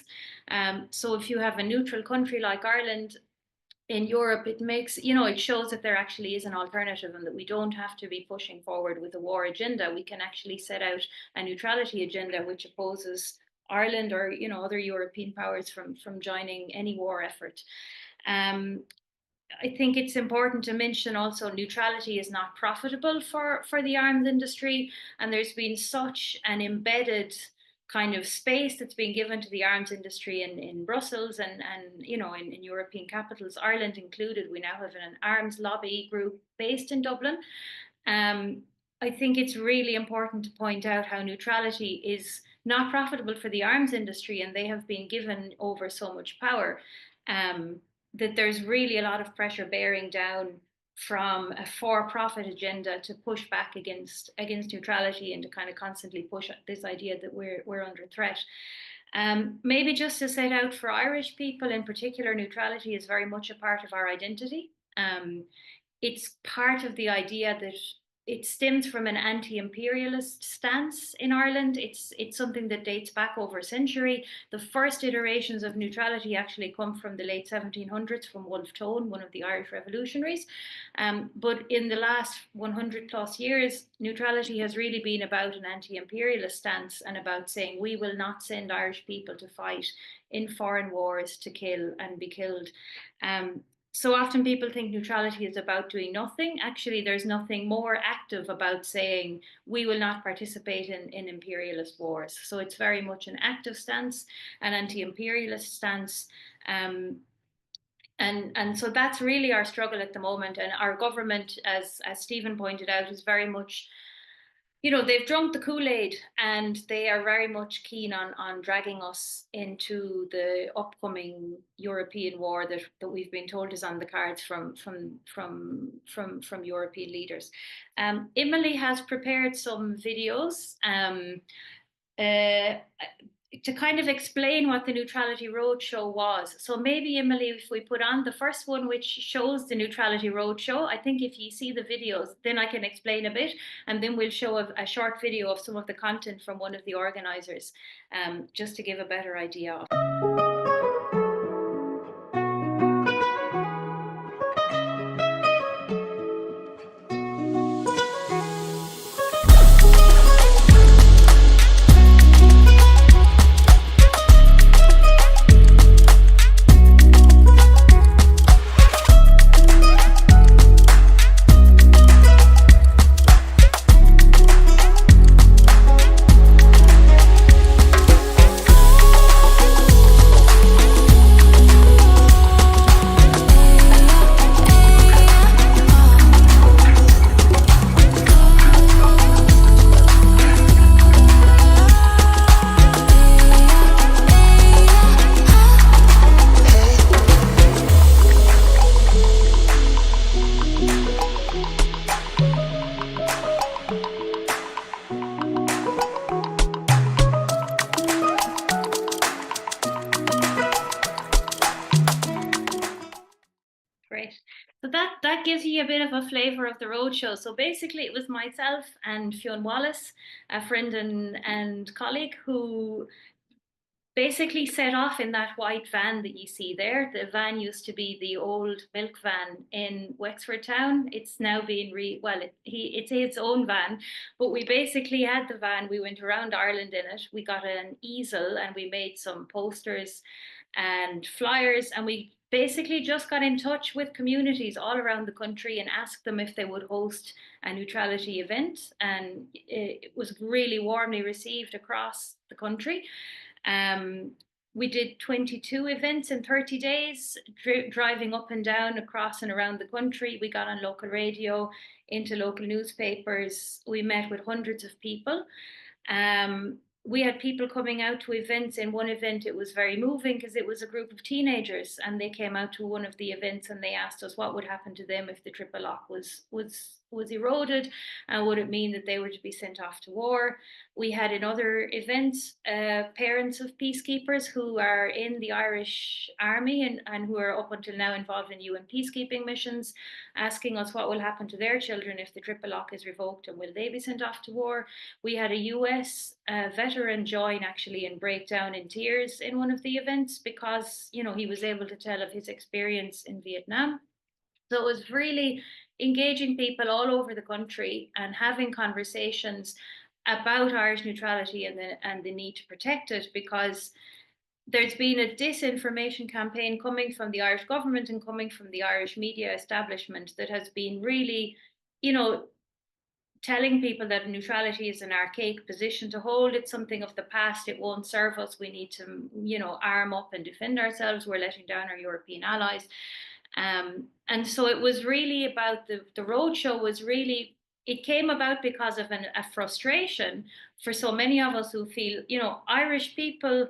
So if you have a neutral country like Ireland in Europe, it makes, it shows that there actually is an alternative and that we don't have to be pushing forward with a war agenda. We can actually set out a neutrality agenda which opposes Ireland or, other European powers from joining any war effort. I think it's important to mention also neutrality is not profitable for the arms industry, and there's been such an embedded kind of space that's been given to the arms industry in Brussels and in European capitals, Ireland included. We now have an arms lobby group based in Dublin. I think it's really important to point out how neutrality is not profitable for the arms industry, and they have been given over so much power. That there's really a lot of pressure bearing down from a for-profit agenda to push back against neutrality and to kind of constantly push this idea that we're under threat. Maybe just to set out for Irish people in particular, neutrality is very much a part of our identity. It's part of the idea that it stems from an anti-imperialist stance in Ireland. It's something that dates back over a century. The first iterations of neutrality actually come from the late 1700s from Wolfe Tone, one of the Irish revolutionaries. But in the last 100 plus years, neutrality has really been about an anti-imperialist stance and about saying we will not send Irish people to fight in foreign wars to kill and be killed. So often people think neutrality is about doing nothing. Actually, there's nothing more active about saying we will not participate in imperialist wars. So it's very much an active stance, an anti-imperialist stance. And so that's really our struggle at the moment. And our government, as Stephen pointed out, is very much, they've drunk the Kool-Aid and they are very much keen on dragging us into the upcoming European war that we've been told is on the cards from European leaders. Emily has prepared some videos to kind of explain what the Neutrality Roadshow was. So maybe, Emily, if we put on the first one, which shows the Neutrality Roadshow, I think if you see the videos, then I can explain a bit, and then we'll show a short video of some of the content from one of the organizers, just to give a better idea of. Great. So that gives you a bit of a flavour of the roadshow. So basically it was myself and Fionn Wallace, a friend and colleague, who basically set off in that white van that you see there. The van used to be the old milk van in Wexford Town. It's now being it's its own van, but we basically had the van. We went around Ireland in it. We got an easel and we made some posters and flyers, and we basically just got in touch with communities all around the country and asked them if they would host a neutrality event, and it was really warmly received across the country. We did 22 events in 30 days, driving up and down across and around the country. We got on local radio, into local newspapers. We met with hundreds of people. We had people coming out to events. In one event, it was very moving because it was a group of teenagers, and they came out to one of the events and they asked us what would happen to them if the triple lock was eroded, and would it mean that they were to be sent off to war. We had in other events parents of peacekeepers who are in the Irish Army and who are up until now involved in UN peacekeeping missions, asking us what will happen to their children if the triple lock is revoked, and will they be sent off to war. We had a US veteran join actually and break down in tears in one of the events because, you know, he was able to tell of his experience in Vietnam. So it was really engaging people all over the country and having conversations about Irish neutrality and the need to protect it, because there's been a disinformation campaign coming from the Irish government and coming from the Irish media establishment that has been really, you know, telling people that neutrality is an archaic position to hold. It's something of the past. It won't serve us. We need to, you know, arm up and defend ourselves. We're letting down our European allies. And so it was really about the roadshow was really, it came about because of a frustration for so many of us who feel, you know, Irish people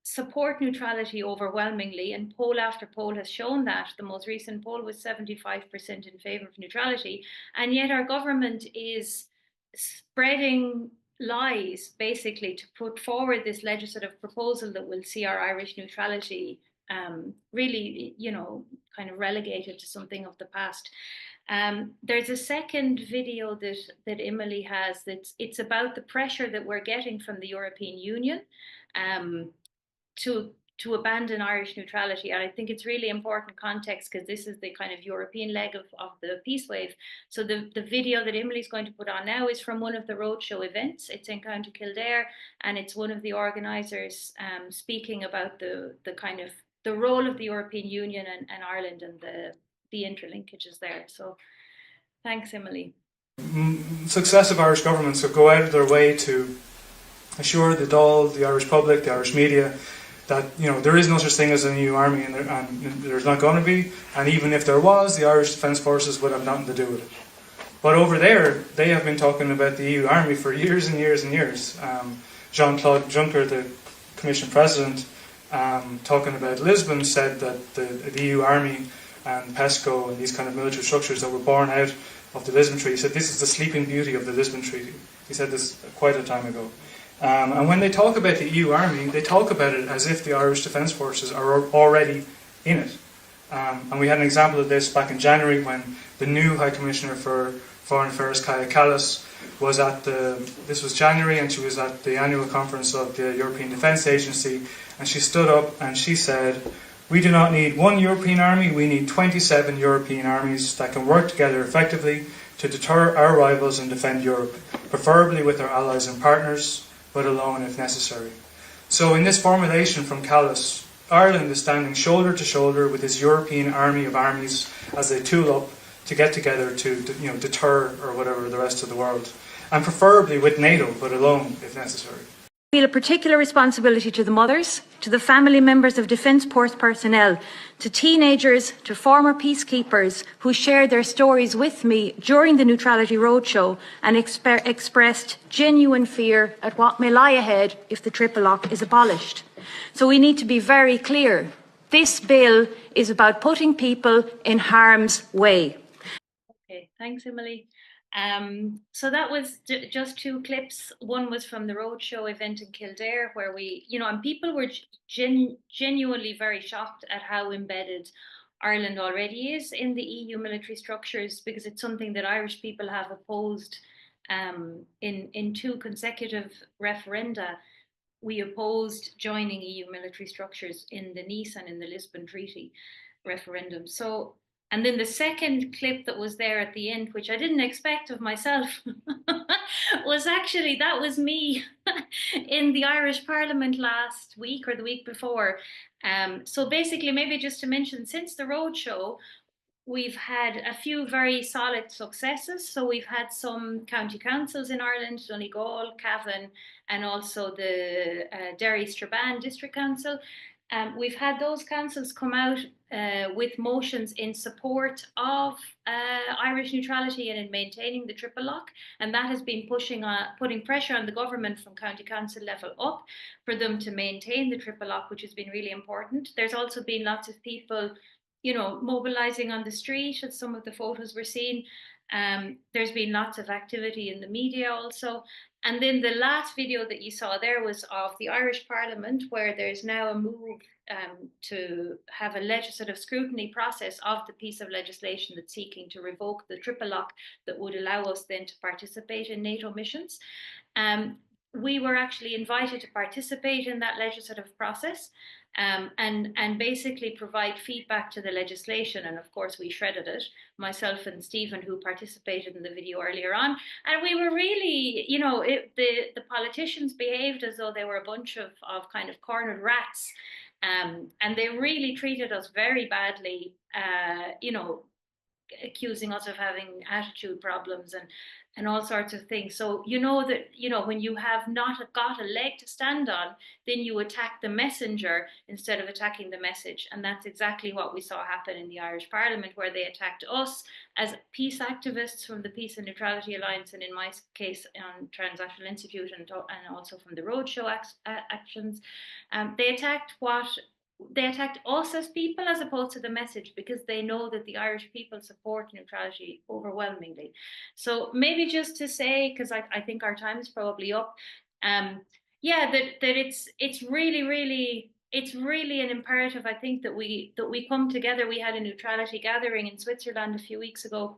support neutrality overwhelmingly, and poll after poll has shown that. The most recent poll was 75% in favour of neutrality, and yet our government is spreading lies basically to put forward this legislative proposal that will see our Irish neutrality really, you know, kind of relegated to something of the past. There's a second video that Emily has it's about the pressure that we're getting from the European Union to abandon Irish neutrality. And I think it's really important context because this is the kind of European leg of the peace wave. So the video that Emily's going to put on now is from one of the roadshow events. It's in County Kildare, and it's one of the organisers speaking about the kind of the role of the European Union and Ireland and the interlinkages there. So thanks, Emily. Successive Irish governments will go out of their way to assure the Dáil, the Irish public, the Irish media, that, you know, there is no such thing as a new army, and there's not going to be, and even if there was, the Irish Defence Forces would have nothing to do with it. But over there, they have been talking about the EU army for years and years and years. Jean-Claude Juncker, the Commission President, talking about Lisbon, said that the EU army and PESCO and these kind of military structures that were born out of the Lisbon Treaty, he said this is the sleeping beauty of the Lisbon Treaty. He said this quite a time ago. And when they talk about the EU army, they talk about it as if the Irish Defence Forces are already in it. And we had an example of this back in January when the new High Commissioner for Foreign Affairs, Kaja Kallas, was at this was January, and she was at the annual conference of the European Defence Agency, and she stood up and she said, "We do not need one European army, we need 27 European armies that can work together effectively to deter our rivals and defend Europe, preferably with our allies and partners, but alone if necessary." So in this formulation from Callas, Ireland is standing shoulder to shoulder with this European army of armies as they tool up to get together to, you know, deter or whatever the rest of the world, and preferably with NATO, but alone if necessary. I feel a particular responsibility to the mothers, to the family members of Defence Force personnel, to teenagers, to former peacekeepers who shared their stories with me during the Neutrality Roadshow and expressed genuine fear at what may lie ahead if the triple lock is abolished. So we need to be very clear. This bill is about putting people in harm's way. Okay, thanks, Emily. So that was just two clips. One was from the roadshow event in Kildare, where we, you know, and people were genuinely very shocked at how embedded Ireland already is in the EU military structures, because it's something that Irish people have opposed in two consecutive referenda. we opposed joining EU military structures in the Nice and in the Lisbon Treaty referendum. So, and then the second clip that was there at the end, which I didn't expect of myself, was actually, that was me in the Irish Parliament last week or the week before. So basically, maybe just to mention, since the roadshow, we've had a few very solid successes. So we've had some county councils in Ireland, Donegal, Cavan, and also the Derry Strabane District Council. We've had those councils come out with motions in support of Irish neutrality and in maintaining the triple lock, and that has been putting pressure on the government from county council level up for them to maintain the triple lock, which has been really important. There's also been lots of people, you know, mobilizing on the street, as some of the photos were seen. There's been lots of activity in the media also. And then the last video that you saw there was of the Irish Parliament, where there's now a move to have a legislative scrutiny process of the piece of legislation that's seeking to revoke the triple lock that would allow us then to participate in NATO missions. We were actually invited to participate in that legislative process and basically provide feedback to the legislation. And of course, we shredded it, myself and Stephen, who participated in the video earlier on. And we were really, you know, the politicians behaved as though they were a bunch of kind of cornered rats. And they really treated us very badly, you know, accusing us of having attitude problems and all sorts of things. So you know that, you know, when you have not got a leg to stand on, then you attack the messenger instead of attacking the message. And that's exactly what we saw happen in the Irish Parliament, where they attacked us as peace activists from the Peace and Neutrality Alliance, and in my case on Transnational Institute, and also from the Roadshow actions. They attacked us as people as opposed to the message, because they know that the Irish people support neutrality overwhelmingly. So maybe just to say, because I think our time is probably up, yeah, that it's really an imperative, I think, that we come together. We had a neutrality gathering in Switzerland a few weeks ago.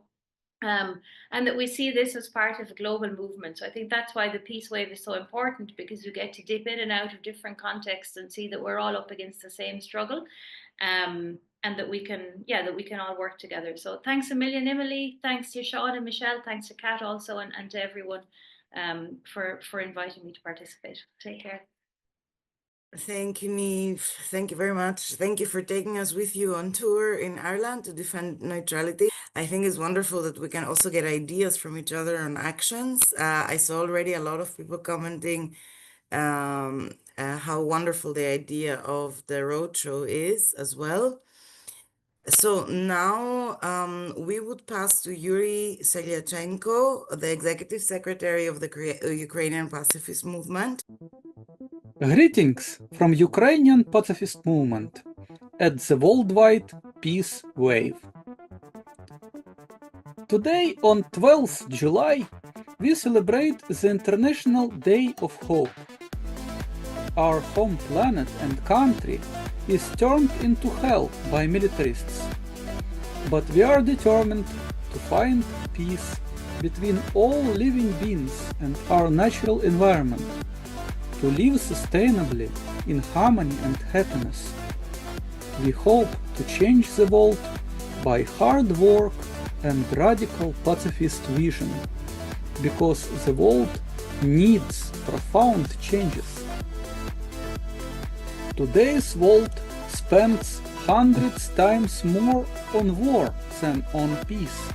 And that we see this as part of a global movement. So I think that's why the peace wave is so important, because you get to dip in and out of different contexts and see that we're all up against the same struggle, and that we can all work together. So thanks a million, Emily. Thanks to Sean and Michelle. Thanks to Kat also, and to everyone for inviting me to participate. Take care. Thank you, Niamh. Thank you very much. Thank you for taking us with you on tour in Ireland to defend neutrality. I think it's wonderful that we can also get ideas from each other on actions. I saw already a lot of people commenting how wonderful the idea of the roadshow is as well. So now we would pass to Yuri Selyachenko, the Executive Secretary of the Ukrainian Pacifist Movement. Greetings from Ukrainian Pacifist Movement at the worldwide peace wave. Today, on 12th July, we celebrate the International Day of Hope. Our home planet and country is turned into hell by militarists, but we are determined to find peace between all living beings and our natural environment, to live sustainably in harmony and happiness. We hope to change the world by hard work and radical pacifist vision, because the world needs profound changes. Today's world spends hundreds times more on war than on peace.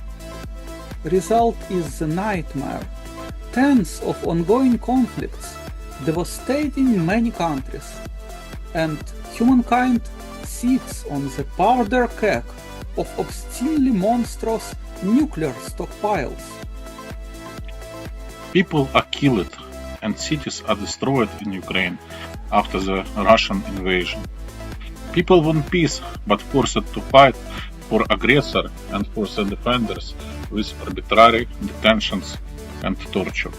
Result is the nightmare. Tens of ongoing conflicts devastating many countries, and humankind sits on the powder keg of obscenely monstrous nuclear stockpiles. People are killed and cities are destroyed in Ukraine after the Russian invasion. People want peace, but forced to fight for aggressor and for the defenders with arbitrary detentions and torture,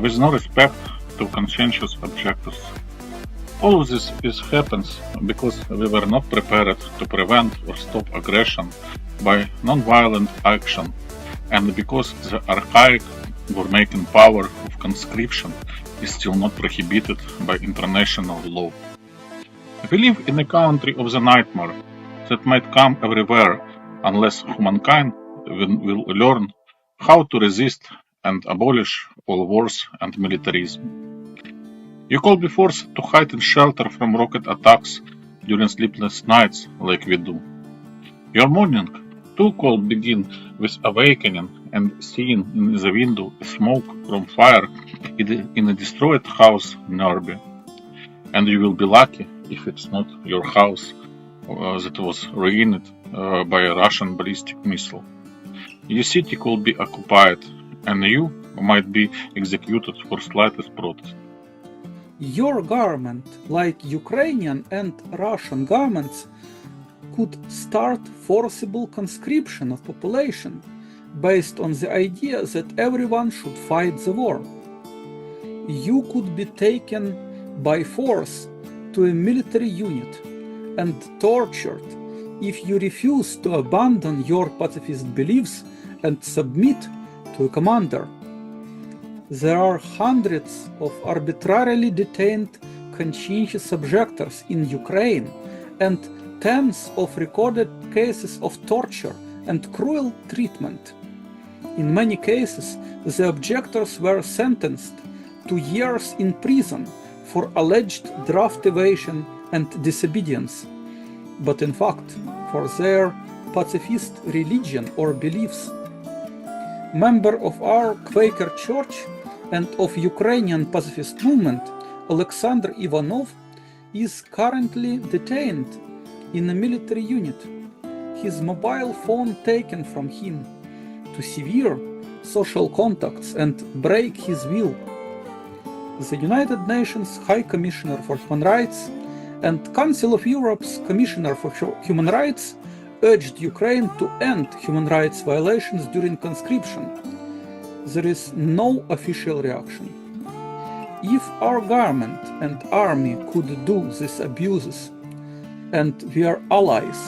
with no respect to conscientious objectives. All of this happens because we were not prepared to prevent or stop aggression by non-violent action, and because the archaic war-making power of conscription is still not prohibited by international law. We live in a country of the nightmare that might come everywhere unless humankind will learn how to resist and abolish all wars and militarism. You could be forced to hide in shelter from rocket attacks during sleepless nights like we do. Your morning too could begin with awakening and seeing in the window smoke from fire in a destroyed house nearby. And you will be lucky if it's not your house that was ruined by a Russian ballistic missile. Your city could be occupied, and you might be executed for slightest protest. Your government, like Ukrainian and Russian governments, could start forcible conscription of population based on the idea that everyone should fight the war. You could be taken by force to a military unit and tortured if you refuse to abandon your pacifist beliefs and submit to a commander. There are hundreds of arbitrarily detained conscientious objectors in Ukraine and tens of recorded cases of torture and cruel treatment. In many cases, the objectors were sentenced to years in prison for alleged draft evasion and disobedience, but in fact for their pacifist religion or beliefs. Member of our Quaker Church and of Ukrainian pacifist movement, Alexander Ivanov is currently detained in a military unit, his mobile phone taken from him, to severe social contacts and break his will. The United Nations High Commissioner for Human Rights and Council of Europe's Commissioner for Human Rights urged Ukraine to end human rights violations during conscription. There is no official reaction. If our government and army could do these abuses, and we are allies,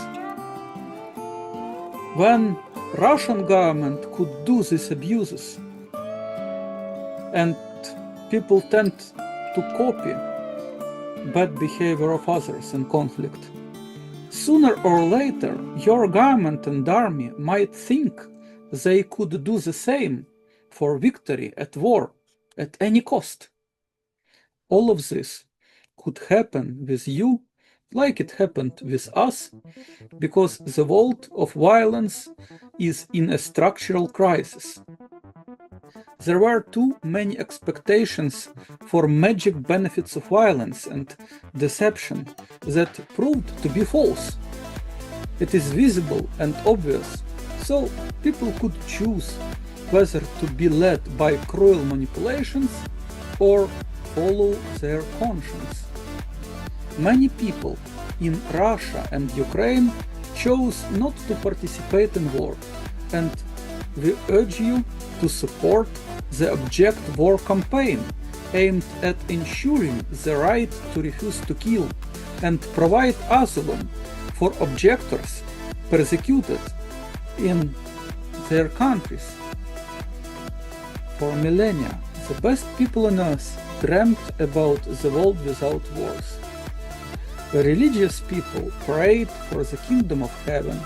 when Russian government could do these abuses, and people tend to copy bad behavior of others in conflict, sooner or later your government and army might think they could do the same for victory at war at any cost. All of this could happen with you like it happened with us, because the world of violence is in a structural crisis. There were too many expectations for magic benefits of violence and deception that proved to be false. It is visible and obvious, so people could choose whether to be led by cruel manipulations or follow their conscience. Many people in Russia and Ukraine chose not to participate in war, and we urge you to support the Object War campaign aimed at ensuring the right to refuse to kill and provide asylum for objectors persecuted in their countries. For millennia, the best people on earth dreamt about the world without wars. The religious people prayed for the kingdom of heaven.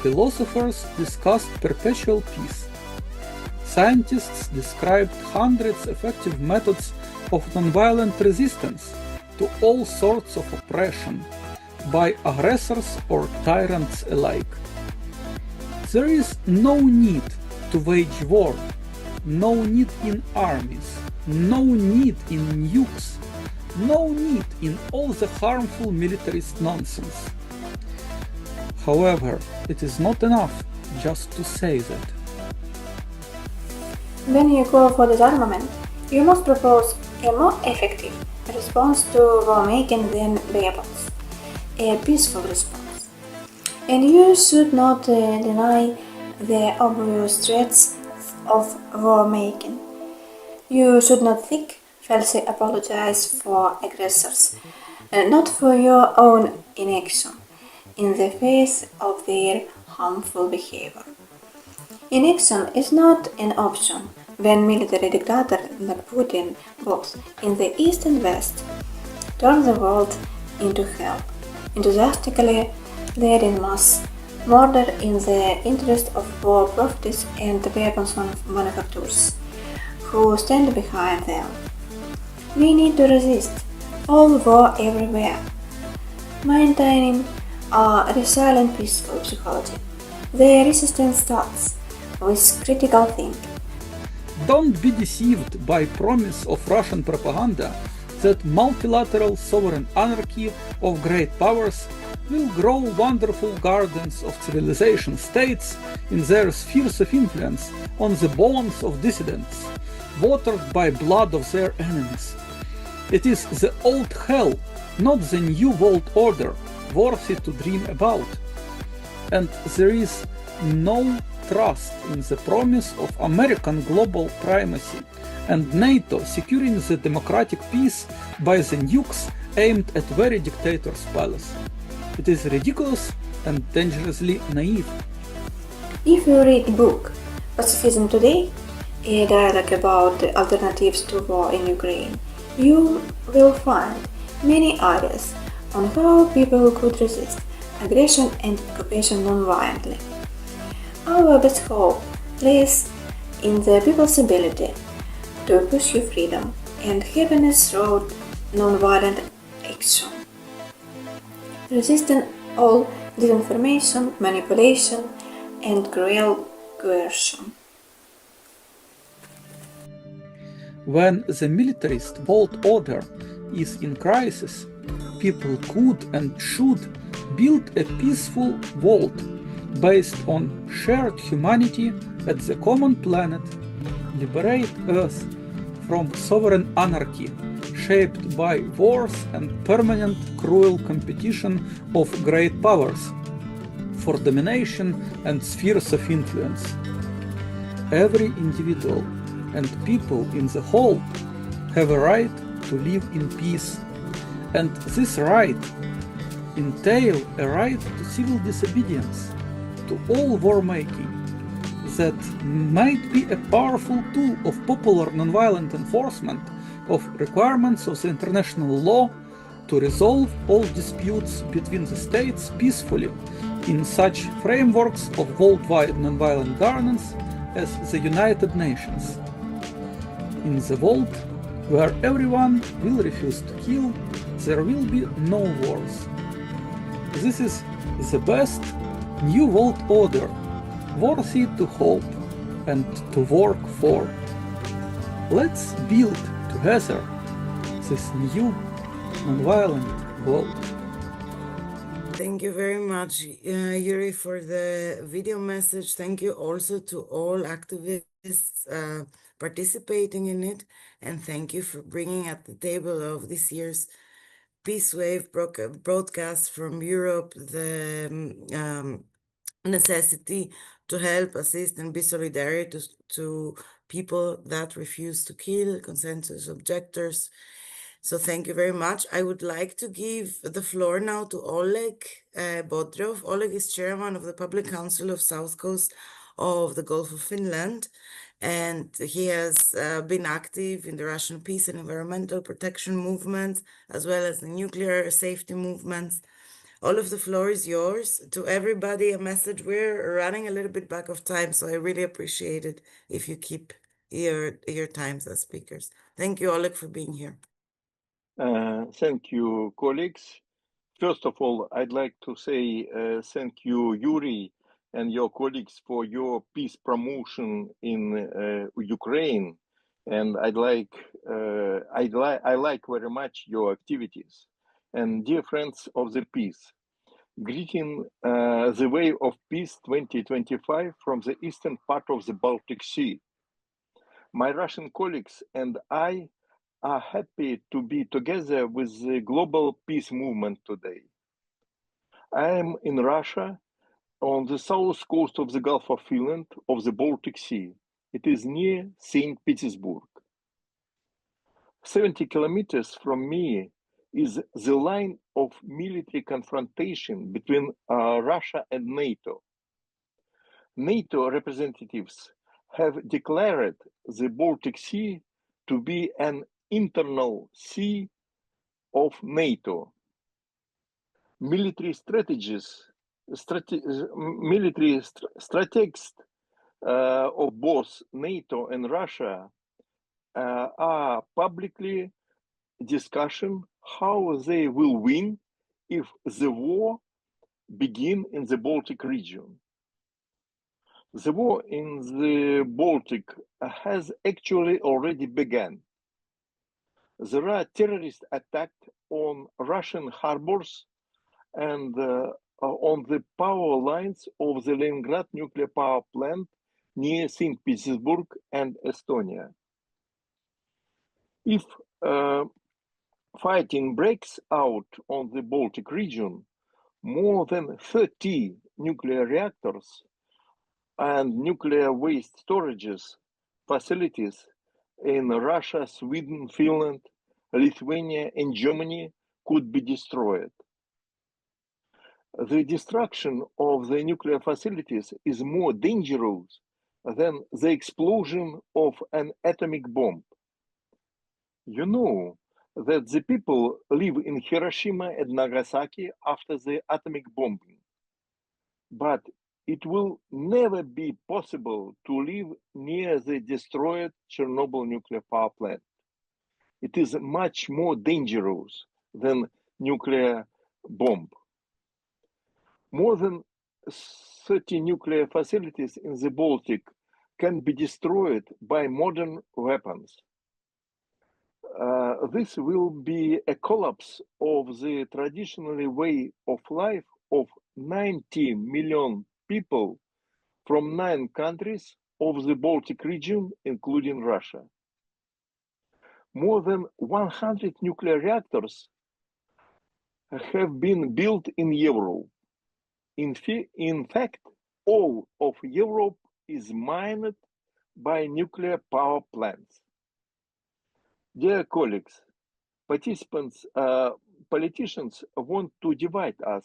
Philosophers discussed perpetual peace. Scientists described hundreds of effective methods of nonviolent resistance to all sorts of oppression by aggressors or tyrants alike. There is no need to wage war, no need in armies, no need in nukes, no need in all the harmful militarist nonsense. However, it is not enough just to say that. When you go for disarmament, you must propose a more effective response to war making than weapons, a peaceful response. And you should not deny the obvious threats of war making. You should not think, falsely apologize for aggressors, not for your own inaction in the face of their harmful behavior. Inaction is not an option when military dictator like Putin, both in the East and West, turn the world into hell, enthusiastically leading mass murder in the interest of war profits and weapons manufacturers who stand behind them. We need to resist all war everywhere, maintaining a resilient peaceful psychology. The resistance starts with critical thinking. Don't be deceived by promise of Russian propaganda that multilateral sovereign anarchy of great powers will grow wonderful gardens of civilization states in their spheres of influence on the bones of dissidents, watered by blood of their enemies. It is the old hell, not the new world order, worthy to dream about. And there is no trust in the promise of American global primacy and NATO securing the democratic peace by the nukes aimed at very dictator's palace. It is ridiculous and dangerously naive. If you read the book Pacifism Today, a dialogue about the alternatives to war in Ukraine, you will find many ideas on how people could resist aggression and occupation non-violently. Our best hope lies in the people's ability to pursue freedom and happiness through non-violent action, resisting all disinformation, manipulation, and cruel coercion. When the militarist world order is in crisis, people could and should build a peaceful world based on shared humanity at the common planet, liberate Earth from sovereign anarchy shaped by wars and permanent cruel competition of great powers for domination and spheres of influence. Every individual and people in the whole have a right to live in peace, and this right entails a right to civil disobedience, to all war-making, that might be a powerful tool of popular nonviolent enforcement of requirements of the international law to resolve all disputes between the states peacefully in such frameworks of worldwide nonviolent governance as the United Nations. In the world where everyone will refuse to kill, there will be no wars. This is the best new world order, worthy to hope and to work for. Let's build together this new non-violent world. Thank you very much, Yuri, for the video message. Thank you also to all activists participating in it. And thank you for bringing at the table of this year's Peace Wave broadcast from Europe the necessity to help, assist, and be solidary to people that refuse to kill, consensus objectors. So thank you very much. I would like to give the floor now to Oleg Bodrov. Oleg is chairman of the Public Council of South Coast of the Gulf of Finland, and he has been active in the Russian peace and environmental protection movements, as well as the nuclear safety movements. All of the floor is yours. To everybody, a message. We're running a little bit back of time, so I really appreciate it if you keep your times as speakers. Thank you, Oleg, for being here. Thank you, colleagues. First of all, I'd like to say thank you, Yuri, and your colleagues for your peace promotion in Ukraine. And I like very much your activities. And dear friends of the peace, greeting the Way of Peace 2025 from the eastern part of the Baltic Sea. My Russian colleagues and I are happy to be together with the global peace movement today. I am in Russia on the south coast of the Gulf of Finland of the Baltic Sea. It is near St. Petersburg. 70 kilometers from me is the line of military confrontation between Russia and NATO. NATO representatives have declared the Baltic Sea to be an internal sea of NATO. Military strategists of both NATO and Russia are publicly discussing how they will win if the war begin in the Baltic region. The war in the Baltic has actually already begun. There are terrorist attacks on Russian harbors and on the power lines of the Leningrad nuclear power plant near St. Petersburg and Estonia. If fighting breaks out on the Baltic region, more than 30 nuclear reactors and nuclear waste storages facilities in Russia, Sweden, Finland, Lithuania, and Germany could be destroyed. The destruction of the nuclear facilities is more dangerous than the explosion of an atomic bomb. You know that the people live in Hiroshima and Nagasaki after the atomic bombing, but it will never be possible to live near the destroyed Chernobyl nuclear power plant. It is much more dangerous than nuclear bomb. More than 30 nuclear facilities in the Baltic can be destroyed by modern weapons. This will be a collapse of the traditional way of life of 90 million people from 9 countries of the Baltic region, including Russia. More than 100 nuclear reactors have been built in Europe. In fact, all of Europe is mined by nuclear power plants. Dear colleagues, politicians want to divide us,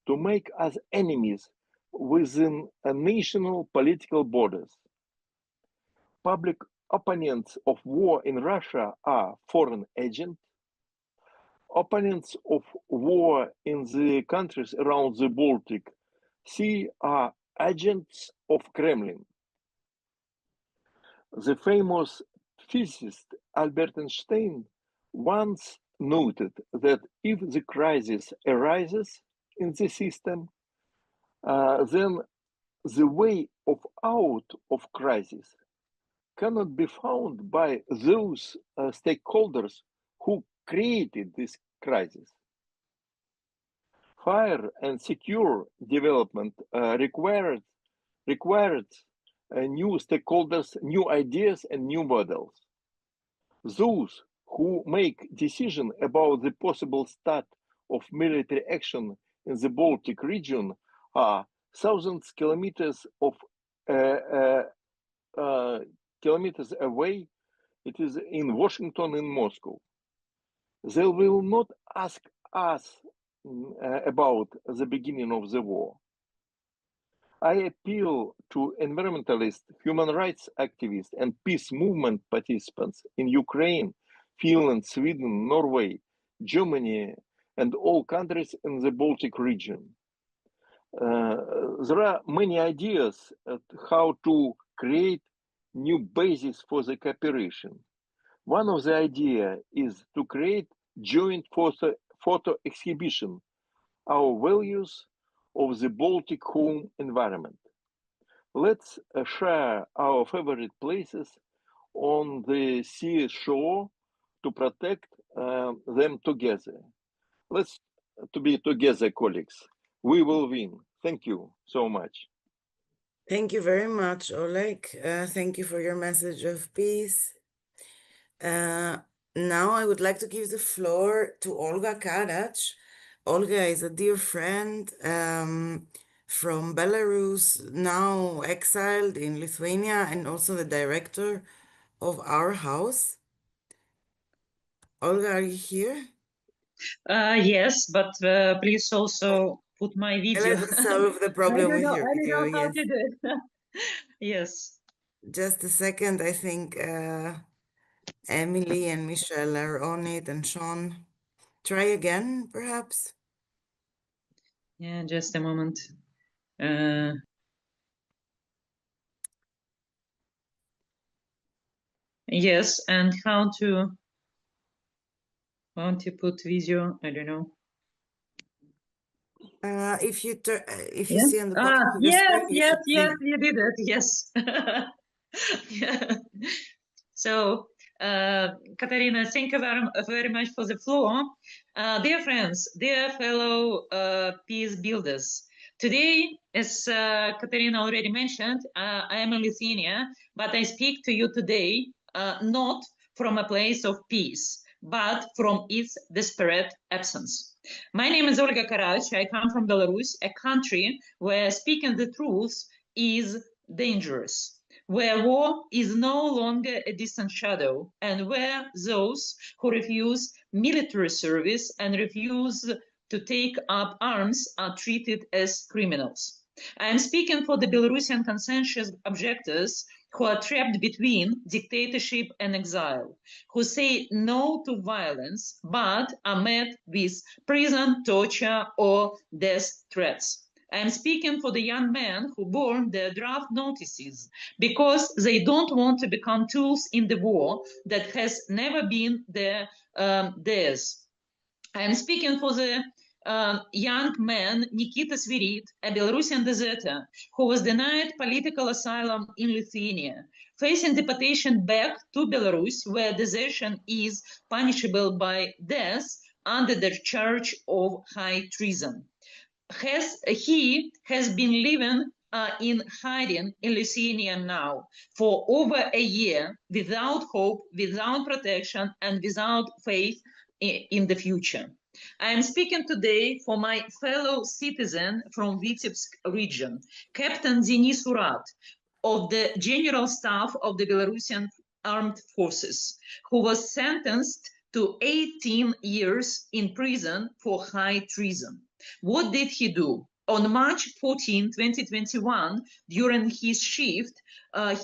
to make us enemies within national political borders. Public opponents of war in Russia are foreign agents. Opponents of war in the countries around the Baltic Sea are agents of Kremlin. The famous physicist Albert Einstein once noted that if the crisis arises in the system, then the way out of crisis cannot be found by those stakeholders who created this crisis. Fair and secure development required new stakeholders, new ideas, and new models. Those who make decisions about the possible start of military action in the Baltic region are thousands kilometers away. It is in Washington and Moscow. They will not ask us about the beginning of the war. I appeal to environmentalists, human rights activists, and peace movement participants in Ukraine, Finland, Sweden, Norway, Germany, and all countries in the Baltic region. There are many ideas at how to create new basis for the cooperation. One of the ideas is to create joint photo exhibition, our values of the Baltic home environment. Let's share our favorite places on the sea shore to protect them together. Let's to be together, colleagues. We will win. Thank you so much. Thank you very much, Oleg. Thank you for your message of peace. Now I would like to give the floor to Olga Karach. Olga is a dear friend from Belarus, now exiled in Lithuania, and also the director of our house. Olga, are you here? Yes, but please also put my video. Let's solve the problem with your video, how yes. to do it. Yes. just a second. I think Emily and Michelle are on it, and Sean. Try again, perhaps. Yeah, just a moment. Yes, and how to put video? I don't know. If you see on the bottom of the Yes, screen, you should see. you did it. Yes. Yeah. So, Katarina, thank you very much for the floor. Dear friends, dear fellow peace builders, today, as Katarina already mentioned, I am in Lithuania, but I speak to you today not from a place of peace, but from its desperate absence. My name is Olga Karach. I come from Belarus, a country where speaking the truth is dangerous, where war is no longer a distant shadow, and where those who refuse military service and refuse to take up arms are treated as criminals. I am speaking for the Belarusian conscientious objectors who are trapped between dictatorship and exile, who say no to violence but are met with prison, torture, or death threats. I am speaking for the young men who burn their draft notices because they don't want to become tools in the war that has never been theirs. I am speaking for the young man Nikita Svirit, a Belarusian deserter who was denied political asylum in Lithuania, facing deportation back to Belarus, where desertion is punishable by death under the charge of high treason. He has been living in hiding in Lithuania now for over a year without hope, without protection, and without faith in the future. I am speaking today for my fellow citizen from Vitebsk region, Captain Denis Urat, of the General Staff of the Belarusian Armed Forces, who was sentenced to 18 years in prison for high treason. What did he do? On March 14, 2021, during his shift,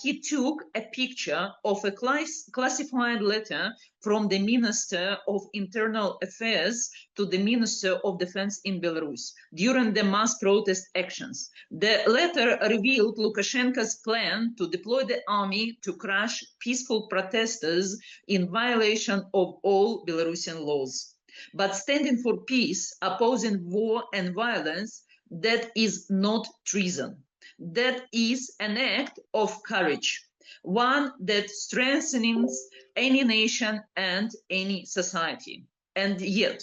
he took a picture of a classified letter from the Minister of Internal Affairs to the Minister of Defense in Belarus during the mass protest actions. The letter revealed Lukashenko's plan to deploy the army to crush peaceful protesters in violation of all Belarusian laws. But standing for peace, opposing war and violence, that is not treason. That is an act of courage, one that strengthens any nation and any society. And yet,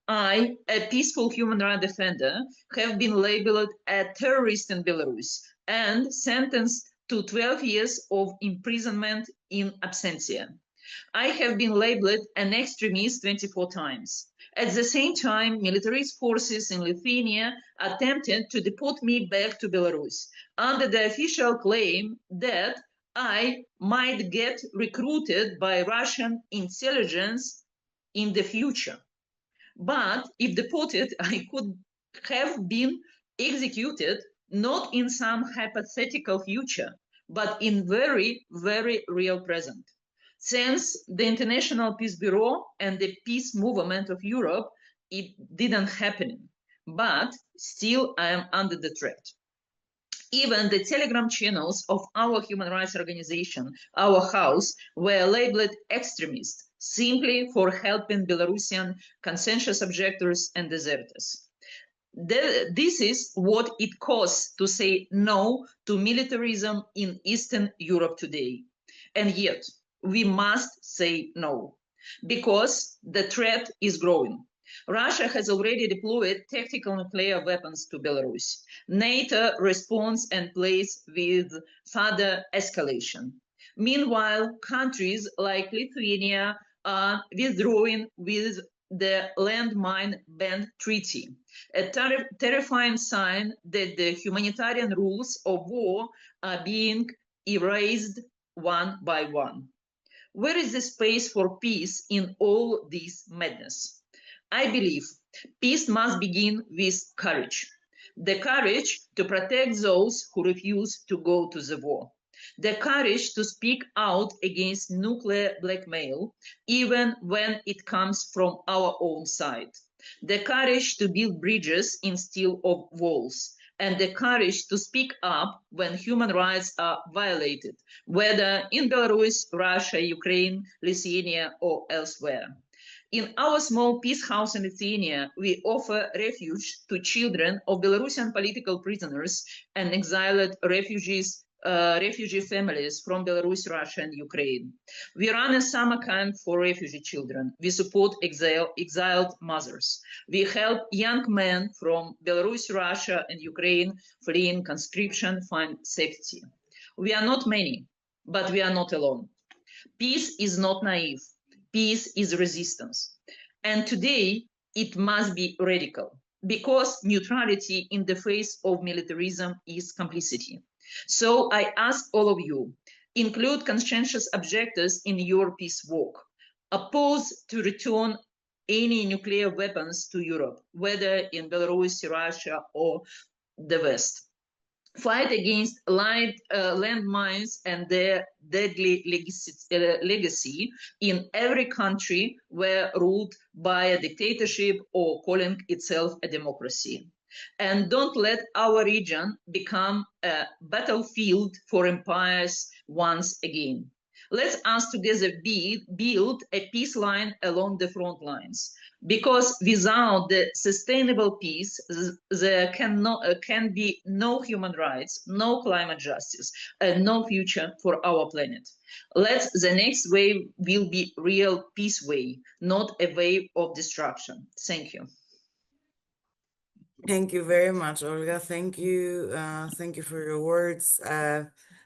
I, a peaceful human rights defender, have been labeled a terrorist in Belarus and sentenced to 12 years of imprisonment in absentia. I have been labeled an extremist 24 times. At the same time, military forces in Lithuania attempted to deport me back to Belarus under the official claim that I might get recruited by Russian intelligence in the future. But if deported, I could have been executed not in some hypothetical future, but in very, very real present. Since the International Peace Bureau and the peace movement of Europe, it didn't happen. But still, I am under the threat. Even the Telegram channels of our human rights organization, Our House, were labeled extremist simply for helping Belarusian conscientious objectors and deserters. This is what it costs to say no to militarism in Eastern Europe today. And yet, we must say no, because the threat is growing. Russia has already deployed tactical nuclear weapons to Belarus. NATO responds and plays with further escalation. Meanwhile, countries like Lithuania are withdrawing with the landmine ban treaty, a terrifying sign that the humanitarian rules of war are being erased one by one. Where is the space for peace in all this madness? I believe peace must begin with courage. The courage to protect those who refuse to go to the war. the courage to speak out against nuclear blackmail, even when it comes from our own side, the courage to build bridges instead of walls, and the courage to speak up when human rights are violated, whether in Belarus, Russia, Ukraine, Lithuania, or elsewhere. In our small peace house in Lithuania, we offer refuge to children of Belarusian political prisoners and exiled refugee families from Belarus, Russia, and Ukraine. We run a summer camp for refugee children. We support exiled mothers. We help young men from Belarus, Russia, and Ukraine fleeing conscription find safety. We are not many, but we are not alone. Peace is not naive. Peace is resistance. And today, it must be radical, because neutrality in the face of militarism is complicity. So I ask all of you, include conscientious objectors in your peace work. Oppose to return any nuclear weapons to Europe, whether in Belarus, Russia, or the West. Fight against landmines and their deadly legacy in every country where ruled by a dictatorship or calling itself a democracy. And don't let our region become a battlefield for empires once again. Let us together build a peace line along the front lines, because without the sustainable peace, there can be no human rights, no climate justice, and no future for our planet. The next wave will be real peace wave, not a wave of destruction. Thank you. Thank you very much, Olga. Thank you. Thank you for your words.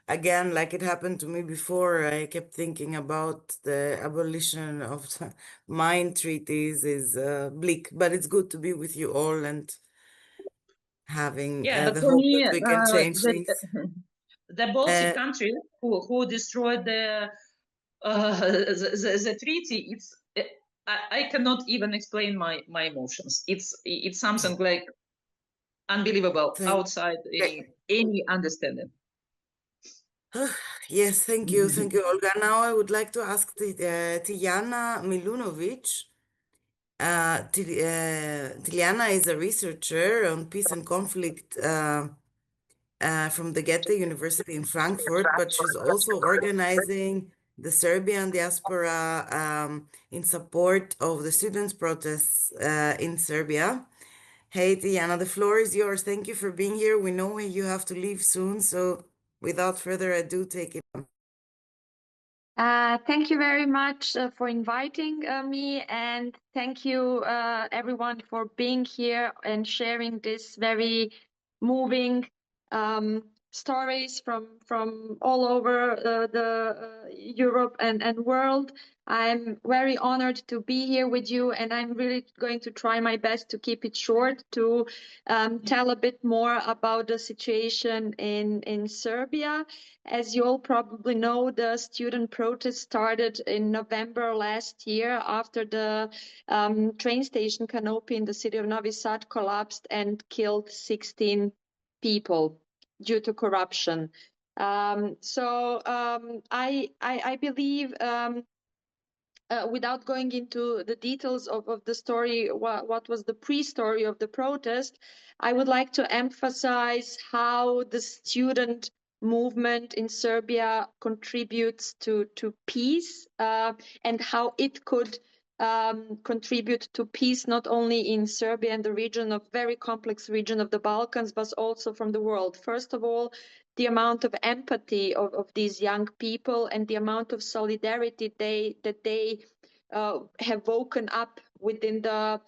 Again, like it happened to me before, I kept thinking about the abolition of the mine treaties is bleak, but it's good to be with you all and having Yeah, the for hope me, that we can change things. the Baltic country who destroyed the treaty, it's I cannot even explain my emotions. It's something like unbelievable, outside any understanding. Yes, thank you, Olga. Now I would like to ask Tiljana Milunovic. Tiljana is a researcher on peace and conflict from the Goethe University in Frankfurt, but she's also organizing the Serbian diaspora in support of the students' protests in Serbia. Hey, Tiljana, the floor is yours. Thank you for being here. We know you have to leave soon, so without further ado, take it on. Thank you very much for inviting me, and thank you everyone for being here and sharing this very moving stories from all over the Europe and world. I'm very honored to be here with you, and I'm really going to try my best to keep it short, to tell a bit more about the situation in Serbia. As you all probably know, the student protest started in November last year after the train station canopy in the city of Novi Sad collapsed and killed 16 people due to corruption. I believe, without going into the details of the story, what was the pre-story of the protest, I would like to emphasize how the student movement in Serbia contributes to peace, and how it could contribute to peace not only in Serbia and the region, of very complex region of the Balkans, but also from the world. First of all, the amount of empathy of these young people and the amount of solidarity that they have woken up within the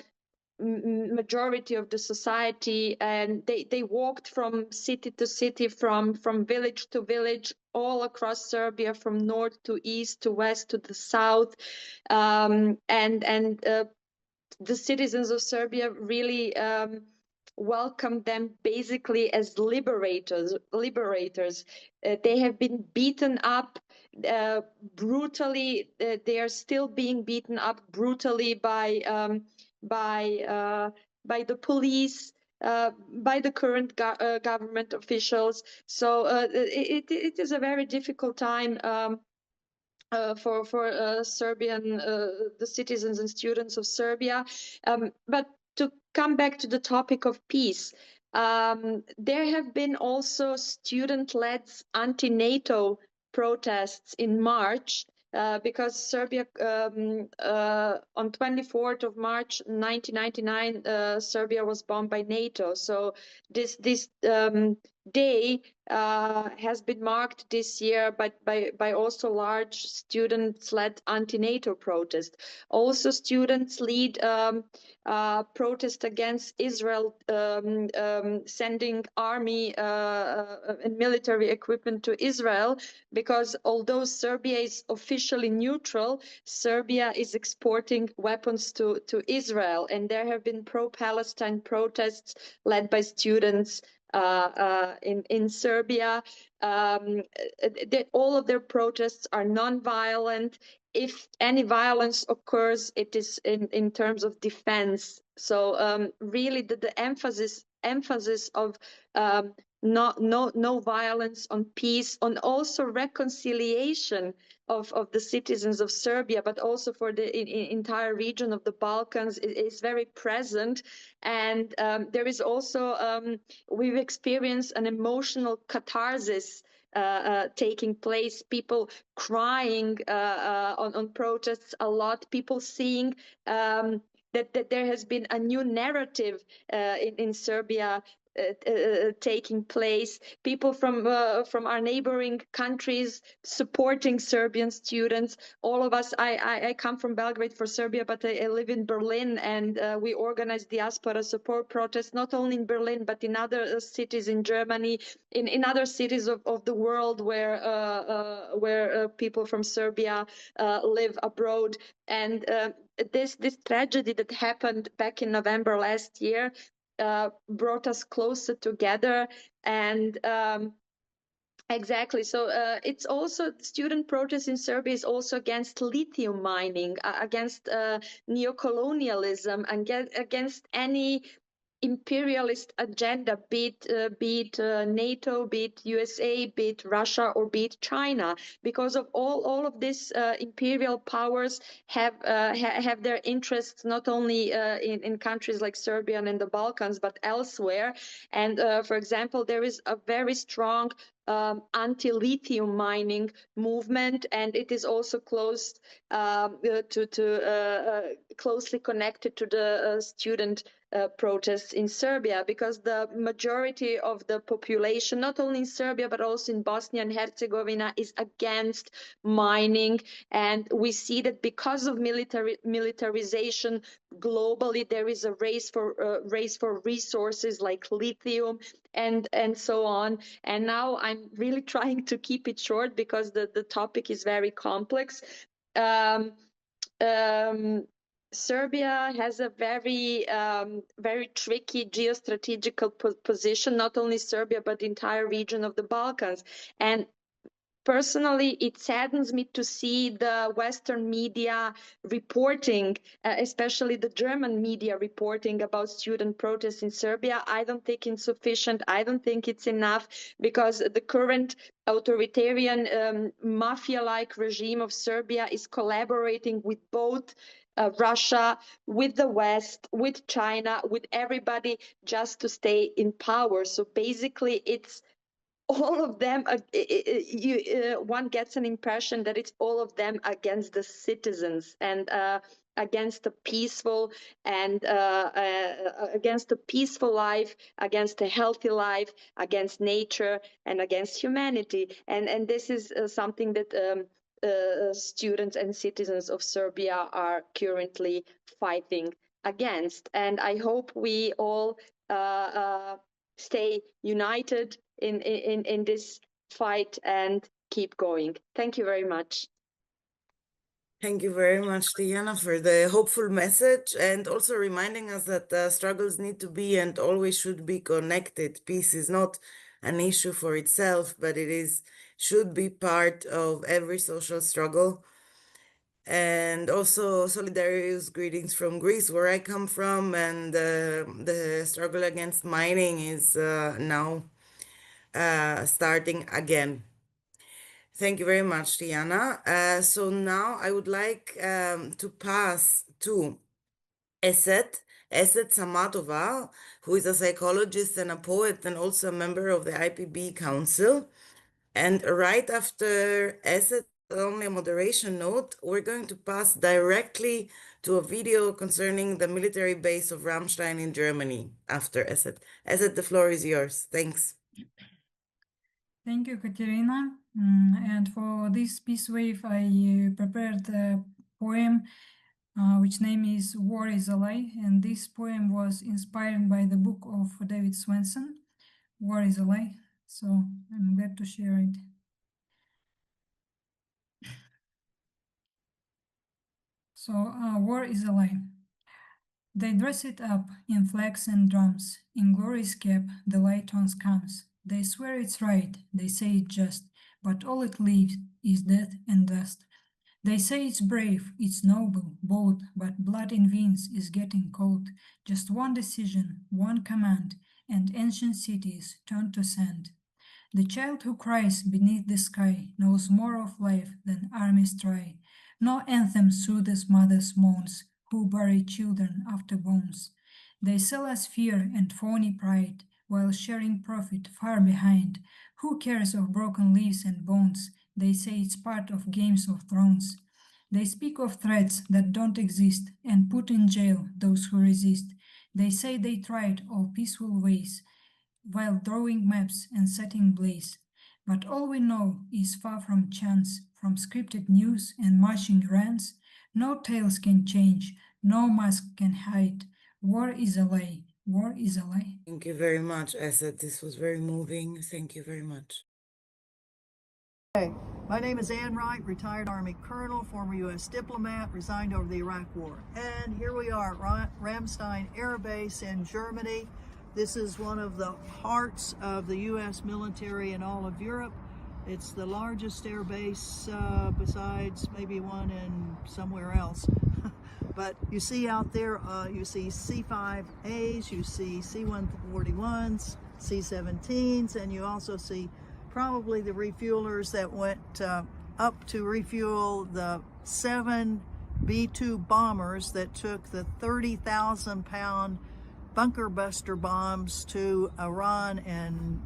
majority of the society, and they walked from city to city, from village to village, all across Serbia, from north to east to west to the south, and the citizens of Serbia really welcomed them basically as liberators. They have been beaten up brutally. They are still being beaten up brutally by the police. by the current government officials. So it is a very difficult time for Serbian the citizens and students of Serbia. But to come back to the topic of peace, there have been also student-led anti-NATO protests in March. Because Serbia, on 24th of March 1999, Serbia was bombed by NATO. So this day has been marked this year by also large student-led anti-NATO protest. Also, students lead protest against Israel sending army and military equipment to Israel, because although Serbia is officially neutral, Serbia is exporting weapons to Israel, and there have been pro-Palestine protests led by students in Serbia. All of their protests are non-violent. If any violence occurs, it is in terms of defense. So really the emphasis of no violence, on peace, on also reconciliation of the citizens of Serbia, but also for the entire region of the Balkans is very present. And there is also, we've experienced an emotional catharsis taking place, people crying on protests a lot, people seeing that there has been a new narrative in Serbia taking place, people from our neighboring countries supporting Serbian students. All of us, I come from Belgrade for Serbia, but I live in Berlin, and we organize diaspora support protests, not only in Berlin, but in other cities in Germany, in other cities of the world where people from Serbia live abroad. And this tragedy that happened back in November last year brought us closer together. And exactly, so it's also, student protest in Serbia is also against lithium mining, against neocolonialism, and against any imperialist agenda, be it NATO, be it USA, be it Russia, or be it China, because of all of these imperial powers have their interests not only in countries like Serbia and in the Balkans, but elsewhere. And for example, there is a very strong anti-lithium mining movement, and it is also close closely connected to the student protests in Serbia, because the majority of the population, not only in Serbia but also in Bosnia and Herzegovina, is against mining. And we see that because of militarization globally, there is a race for resources like lithium and so on. And now I'm really trying to keep it short because the topic is very complex. Serbia has a very tricky geostrategical position, not only Serbia, but the entire region of the Balkans. And personally, it saddens me to see the Western media reporting, especially the German media reporting about student protests in Serbia. I don't think it's sufficient. I don't think it's enough, because the current authoritarian mafia-like regime of Serbia is collaborating with both Russia, with the West, with China, with everybody, just to stay in power. So basically, it's all of them. One gets an impression that it's all of them against the citizens, and against a peaceful and against a peaceful life, against a healthy life, against nature, and against humanity. And this is something that students and citizens of Serbia are currently fighting against. And I hope we all stay united in this fight and keep going. Thank you very much. Thank you very much, Diana, for the hopeful message, and also reminding us that struggles need to be and always should be connected. Peace is not an issue for itself, but it should be part of every social struggle. And also solidarious greetings from Greece, where I come from, and the struggle against mining is now starting again. Thank you very much, Diana. So now I would like to pass to Esset Samatova, who is a psychologist and a poet and also a member of the IPB Council. And right after Esset, only a moderation note, we're going to pass directly to a video concerning the military base of Ramstein in Germany after Esset. Esset, the floor is yours. Thanks. Thank you, Katerina. And for this peace wave, I prepared a poem which name is War is a Lie. And this poem was inspired by the book of David Swenson, War is a Lie. So I'm glad to share it. So war is a lie. They dress it up in flags and drums. In glorious cap, the light once comes. They swear it's right, they say it's just, but all it leaves is death and dust. They say it's brave, it's noble, bold, but blood in veins is getting cold. Just one decision, one command, and ancient cities turn to sand. The child who cries beneath the sky knows more of life than armies try. No anthem soothes mother's moans, who bury children after bones. They sell us fear and phony pride, while sharing profit far behind. Who cares of broken leaves and bones? They say it's part of Games of Thrones. They speak of threats that don't exist and put in jail those who resist. They say they tried all peaceful ways, while drawing maps and setting blaze. But all we know is far from chance, from scripted news and marching rants. No tales can change, no mask can hide. War is a lie, war is a lie. Thank you very much, Esset. This was very moving. Thank you very much. Hey, my name is Ann Wright, retired Army Colonel, former U.S. diplomat, resigned over the Iraq War. And here we are at Ramstein Air Base in Germany. This is one of the hearts of the U.S. military in all of Europe. It's the largest air base besides maybe one in somewhere else. But you see out there, you see C-5As, you see C-141s, C-17s, and you also see probably the refuelers that went up to refuel the 7 B-2 bombers that took the 30,000-pound bunker buster bombs to Iran and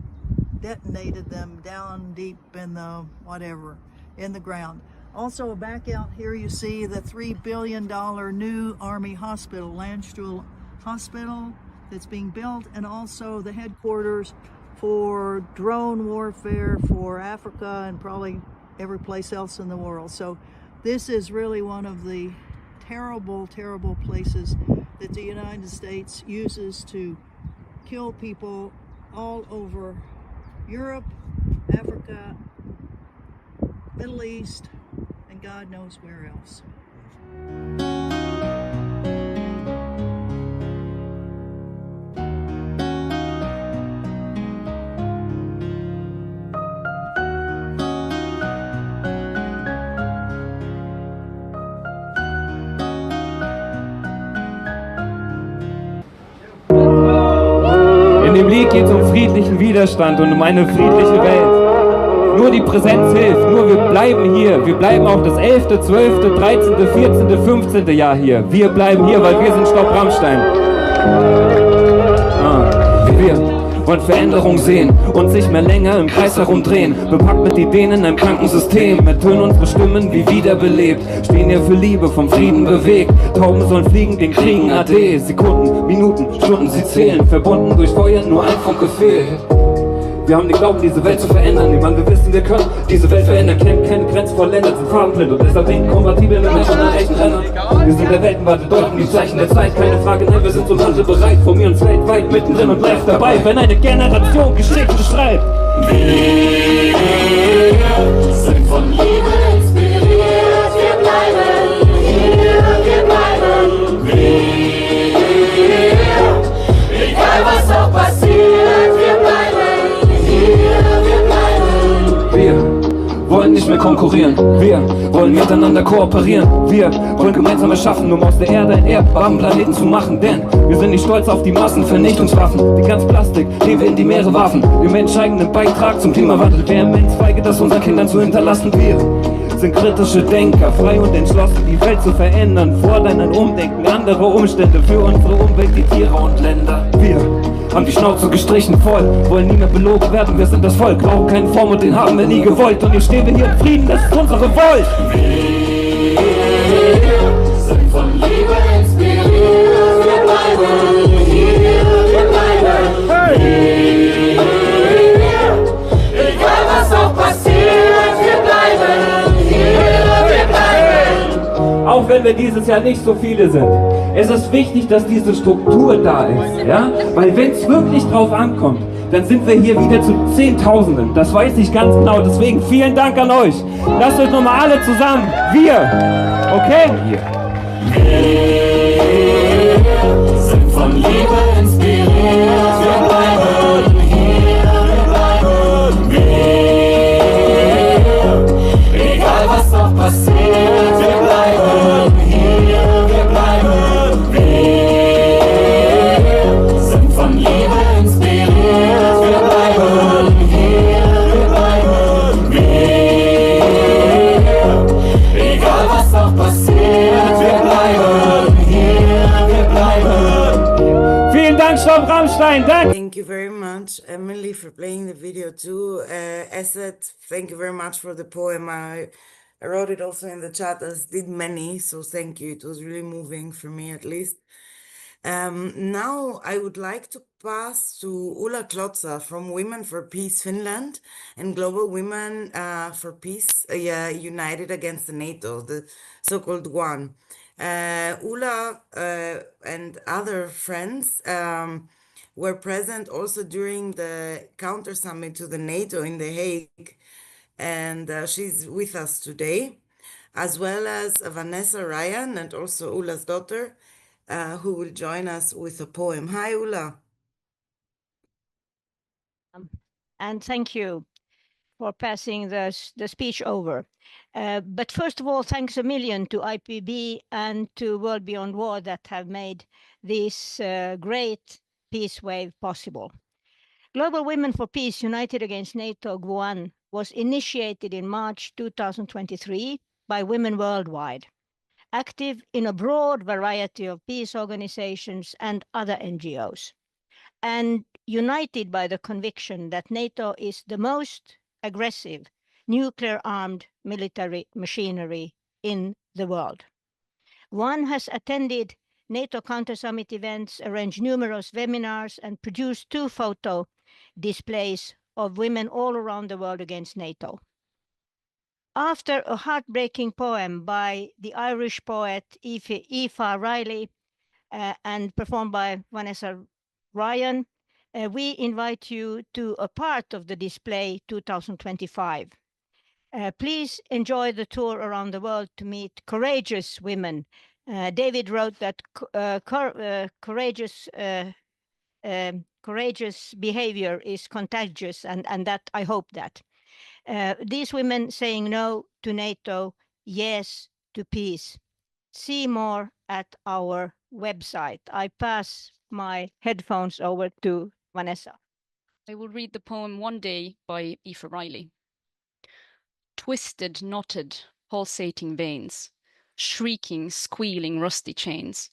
detonated them down deep in the whatever, in the ground. Also back out here you see the $3 billion new Army hospital, Landstuhl Hospital, that's being built, and also the headquarters for drone warfare for Africa and probably every place else in the world. So this is really one of the terrible, terrible places that the United States uses to kill people all over Europe, Africa, Middle East, and God knows where else. In dem Lied geht es um friedlichen Widerstand und um eine friedliche Welt. Nur die Präsenz hilft, nur wir bleiben hier. Wir bleiben auch das 11., 12., 13., 14., 15. Jahr hier. Wir bleiben hier, weil wir sind Stopp Rammstein. Wir wollen Veränderung sehen und sich mehr länger im Kreis herumdrehen. Bepackt mit Ideen in einem kranken System, ertönen unsere Stimmen wie wiederbelebt. Stehen hier für Liebe, vom Frieden bewegt. Tauben sollen fliegen, den Kriegen AD. Sekunden, Minuten, Stunden, sie zählen. Verbunden durch Feuer, nur ein Funke fehlt. Wir haben den Glauben, diese Welt zu verändern. Niemand, wir wissen, wir können diese Welt verändern. Kennen keine Grenzen vollendet, sind farbenblind und deshalb denken kompatibel mit Menschen an echten Rennern. Wir sind der Weltenwarte, deuten die Zeichen der Zeit. Keine Frage, nein, wir sind zum Handel bereit. Von mir uns weltweit, mittendrin und live dabei. Wenn eine Generation Geschichte schreibt. Wir sind von Liebe inspiriert. Wir bleiben hier, wir bleiben wir. Egal was auch passiert, wir bleiben. Wir wollen nicht mehr konkurrieren. Wir wollen miteinander kooperieren. Wir wollen gemeinsam erschaffen, um aus der Erde einen erdbaren Planeten zu machen. Denn wir sind nicht stolz auf die Massenvernichtungswaffen, die ganz Plastik, die wir in die Meere warfen. Dem entscheidenden Beitrag zum Klimawandel. Wer Mensch weigert, das unseren Kindern zu hinterlassen. Wir sind kritische Denker, frei und entschlossen, die Welt zu verändern, fordern ein Umdenken, andere Umstände für unsere Umwelt, die Tiere und Länder. Wir haben die Schnauze gestrichen voll, wollen nie mehr belogen werden, wir sind das Volk, glauben keinen Vormund, den haben wir nie gewollt. Und jetzt stehen wir hier im Frieden, das ist unsere Revolt. Wir sind von Liebe inspiriert, wir bleiben hier, wir bleiben hier. Egal was auch passiert, wir bleiben hier, wir bleiben. Auch wenn wir dieses Jahr nicht so viele sind, es ist wichtig, dass diese Struktur da ist, ja? Weil wenn es wirklich drauf ankommt, dann sind wir hier wieder zu Zehntausenden. Das weiß ich ganz genau. Deswegen vielen Dank an euch. Lasst euch nochmal alle zusammen. Wir. Okay? Wir sind von Liebe inspiriert. Wir bleiben hier, wir bleiben wir. Egal was auch passiert, wir bleiben hier, wir bleiben wir. Sind von Liebe inspiriert. Wir bleiben hier, wir bleiben wir. Egal was auch passiert, wir bleiben hier, wir bleiben. Vielen Dank, Stopp Rammstein. Danke. Thank you very much, Emily, for playing the video too. Asad, thank you very much for the poem. I wrote it also in the chat, as did many, so thank you. It was really moving for me, at least. Now I would like to pass to Ulla Klotza from Women for Peace Finland and Global Women for Peace United Against the NATO, the so-called one. Ulla and other friends were present also during the counter summit to the NATO in The Hague, and she's with us today, as well as Vanessa Ryan and also Ulla's daughter, who will join us with a poem. Hi, Ulla. And thank you for passing the speech over. But first of all, thanks a million to IPB and to World Beyond War that have made this great peace wave possible. Global Women for Peace United Against NATO, GWOAN, was initiated in March 2023 by women worldwide, active in a broad variety of peace organizations and other NGOs, and united by the conviction that NATO is the most aggressive nuclear-armed military machinery in the world. GWOAN has attended NATO Counter Summit events, arranged numerous webinars, and produced 2 photo displays of women all around the world against NATO. After a heartbreaking poem by the Irish poet Aoife Riley and performed by Vanessa Ryan, we invite you to a part of the display 2025. Please enjoy the tour around the world to meet courageous women. David wrote that courageous behavior is contagious, and that I hope that. These women saying no to NATO, yes to peace. See more at our website. I pass my headphones over to Vanessa. I will read the poem One Day by Aoife Riley. Twisted, knotted, pulsating veins, shrieking, squealing, rusty chains,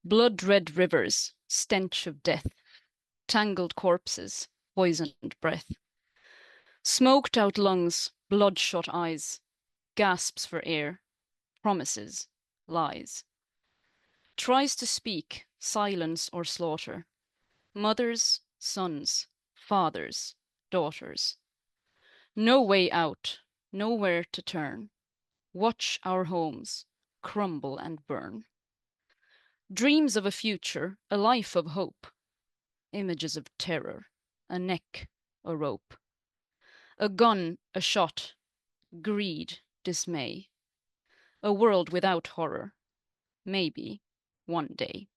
blood-red rivers, stench of death, tangled corpses, poisoned breath, smoked out lungs, bloodshot eyes, gasps for air, promises, lies. Tries to speak, silence or slaughter, mothers, sons, fathers, daughters. No way out, nowhere to turn. Watch our homes crumble and burn. Dreams of a future, a life of hope. Images of terror, a neck, a rope. A gun, a shot, greed, dismay. A world without horror, maybe one day.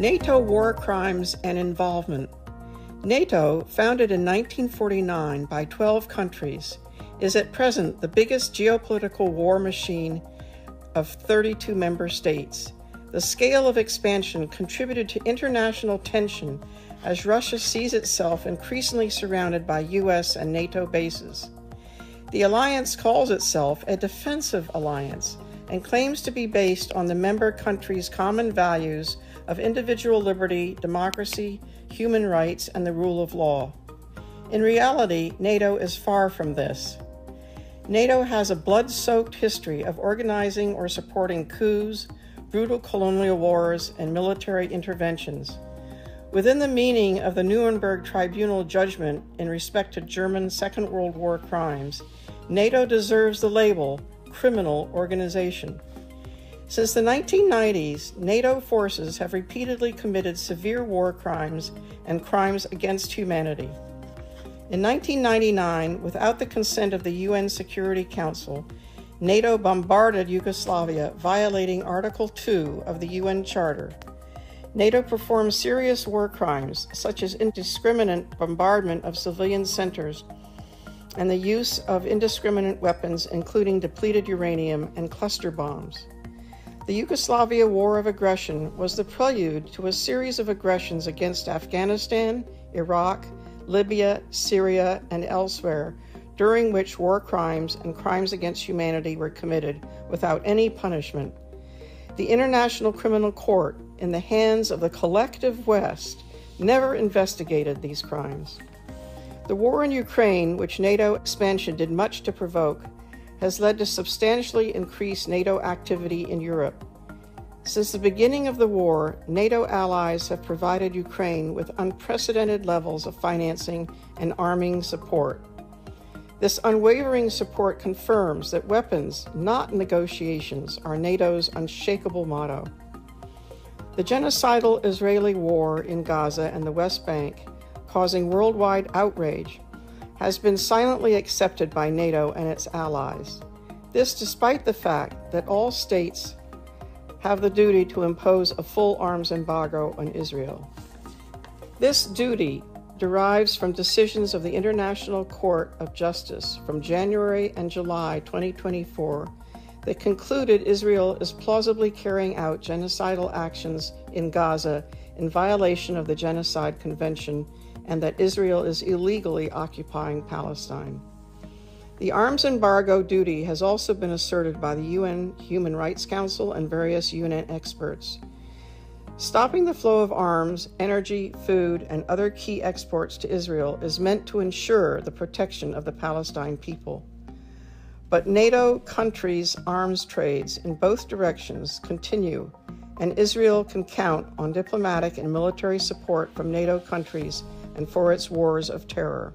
NATO war crimes and involvement. NATO, founded in 1949 by 12 countries, is at present the biggest geopolitical war machine of 32 member states. The scale of expansion contributed to international tension as Russia sees itself increasingly surrounded by US and NATO bases. The alliance calls itself a defensive alliance and claims to be based on the member countries' common values of individual liberty, democracy, human rights, and the rule of law. In reality, NATO is far from this. NATO has a blood-soaked history of organizing or supporting coups, brutal colonial wars, and military interventions. Within the meaning of the Nuremberg Tribunal judgment in respect to German Second World War crimes, NATO deserves the label criminal organization. Since the 1990s, NATO forces have repeatedly committed severe war crimes and crimes against humanity. In 1999, without the consent of the UN Security Council, NATO bombarded Yugoslavia, violating Article 2 of the UN Charter. NATO performed serious war crimes, such as indiscriminate bombardment of civilian centers and the use of indiscriminate weapons, including depleted uranium and cluster bombs. The Yugoslavia War of Aggression was the prelude to a series of aggressions against Afghanistan, Iraq, Libya, Syria, and elsewhere, during which war crimes and crimes against humanity were committed without any punishment. The International Criminal Court, in the hands of the collective West, never investigated these crimes. The war in Ukraine, which NATO expansion did much to provoke, has led to substantially increased NATO activity in Europe. Since the beginning of the war, NATO allies have provided Ukraine with unprecedented levels of financing and arming support. This unwavering support confirms that weapons, not negotiations, are NATO's unshakable motto. The genocidal Israeli war in Gaza and the West Bank, causing worldwide outrage, has been silently accepted by NATO and its allies. This despite the fact that all states have the duty to impose a full arms embargo on Israel. This duty derives from decisions of the International Court of Justice from January and July 2024 that concluded Israel is plausibly carrying out genocidal actions in Gaza in violation of the Genocide Convention and that Israel is illegally occupying Palestine. The arms embargo duty has also been asserted by the UN Human Rights Council and various UN experts. Stopping the flow of arms, energy, food, and other key exports to Israel is meant to ensure the protection of the Palestine people. But NATO countries' arms trades in both directions continue, and Israel can count on diplomatic and military support from NATO countries and for its wars of terror.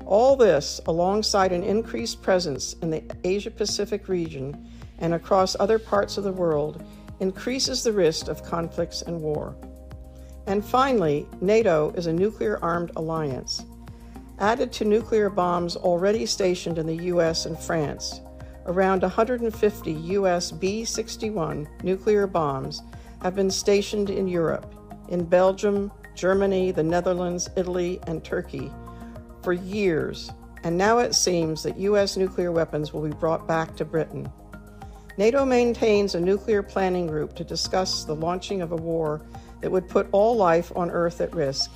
All this, alongside an increased presence in the Asia-Pacific region and across other parts of the world, increases the risk of conflicts and war. And finally, NATO is a nuclear-armed alliance. Added to nuclear bombs already stationed in the US and France, around 150 US B-61 nuclear bombs have been stationed in Europe, in Belgium, Germany, the Netherlands, Italy, and Turkey for years, and now it seems that US nuclear weapons will be brought back to Britain. NATO maintains a nuclear planning group to discuss the launching of a war that would put all life on Earth at risk.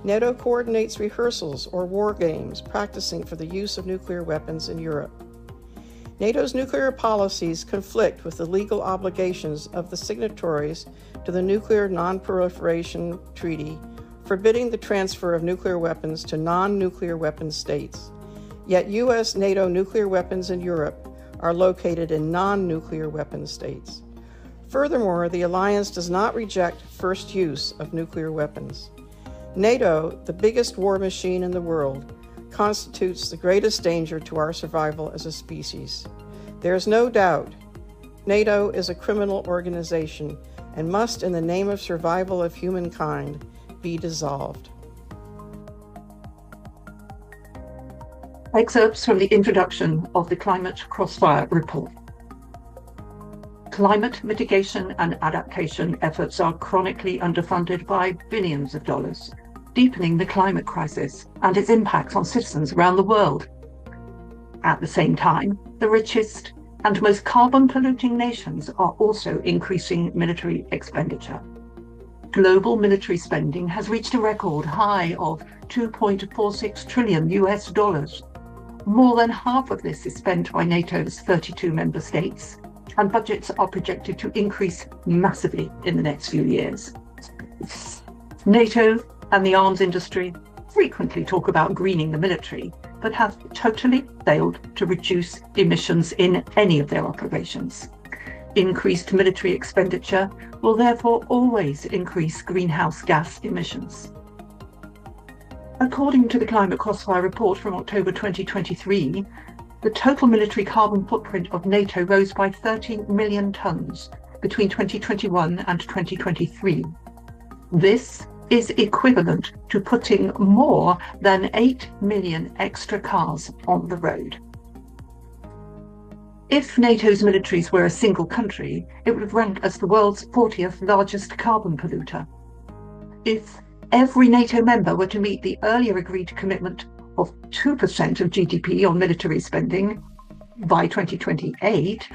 NATO coordinates rehearsals or war games practicing for the use of nuclear weapons in Europe. NATO's nuclear policies conflict with the legal obligations of the signatories to the Nuclear Non-Proliferation Treaty, forbidding the transfer of nuclear weapons to non-nuclear weapon states. Yet US NATO nuclear weapons in Europe are located in non-nuclear weapon states. Furthermore, the alliance does not reject first use of nuclear weapons. NATO, the biggest war machine in the world, constitutes the greatest danger to our survival as a species. There is no doubt NATO is a criminal organization and must, in the name of survival of humankind, be dissolved. Excerpts from the introduction of the Climate Crossfire Report. Climate mitigation and adaptation efforts are chronically underfunded by billions of dollars, deepening the climate crisis and its impacts on citizens around the world. At the same time, the richest and most carbon-polluting nations are also increasing military expenditure. Global military spending has reached a record high of $2.46 trillion US. More than half of this is spent by NATO's 32 member states, and budgets are projected to increase massively in the next few years. NATO and the arms industry frequently talk about greening the military, but have totally failed to reduce emissions in any of their operations. Increased military expenditure will therefore always increase greenhouse gas emissions. According to the Climate Crossfire report from October 2023, the total military carbon footprint of NATO rose by 30 million tonnes between 2021 and 2023. This is equivalent to putting more than 8 million extra cars on the road. If NATO's militaries were a single country, it would rank as the world's 40th largest carbon polluter. If every NATO member were to meet the earlier agreed commitment of 2% of GDP on military spending, by 2028,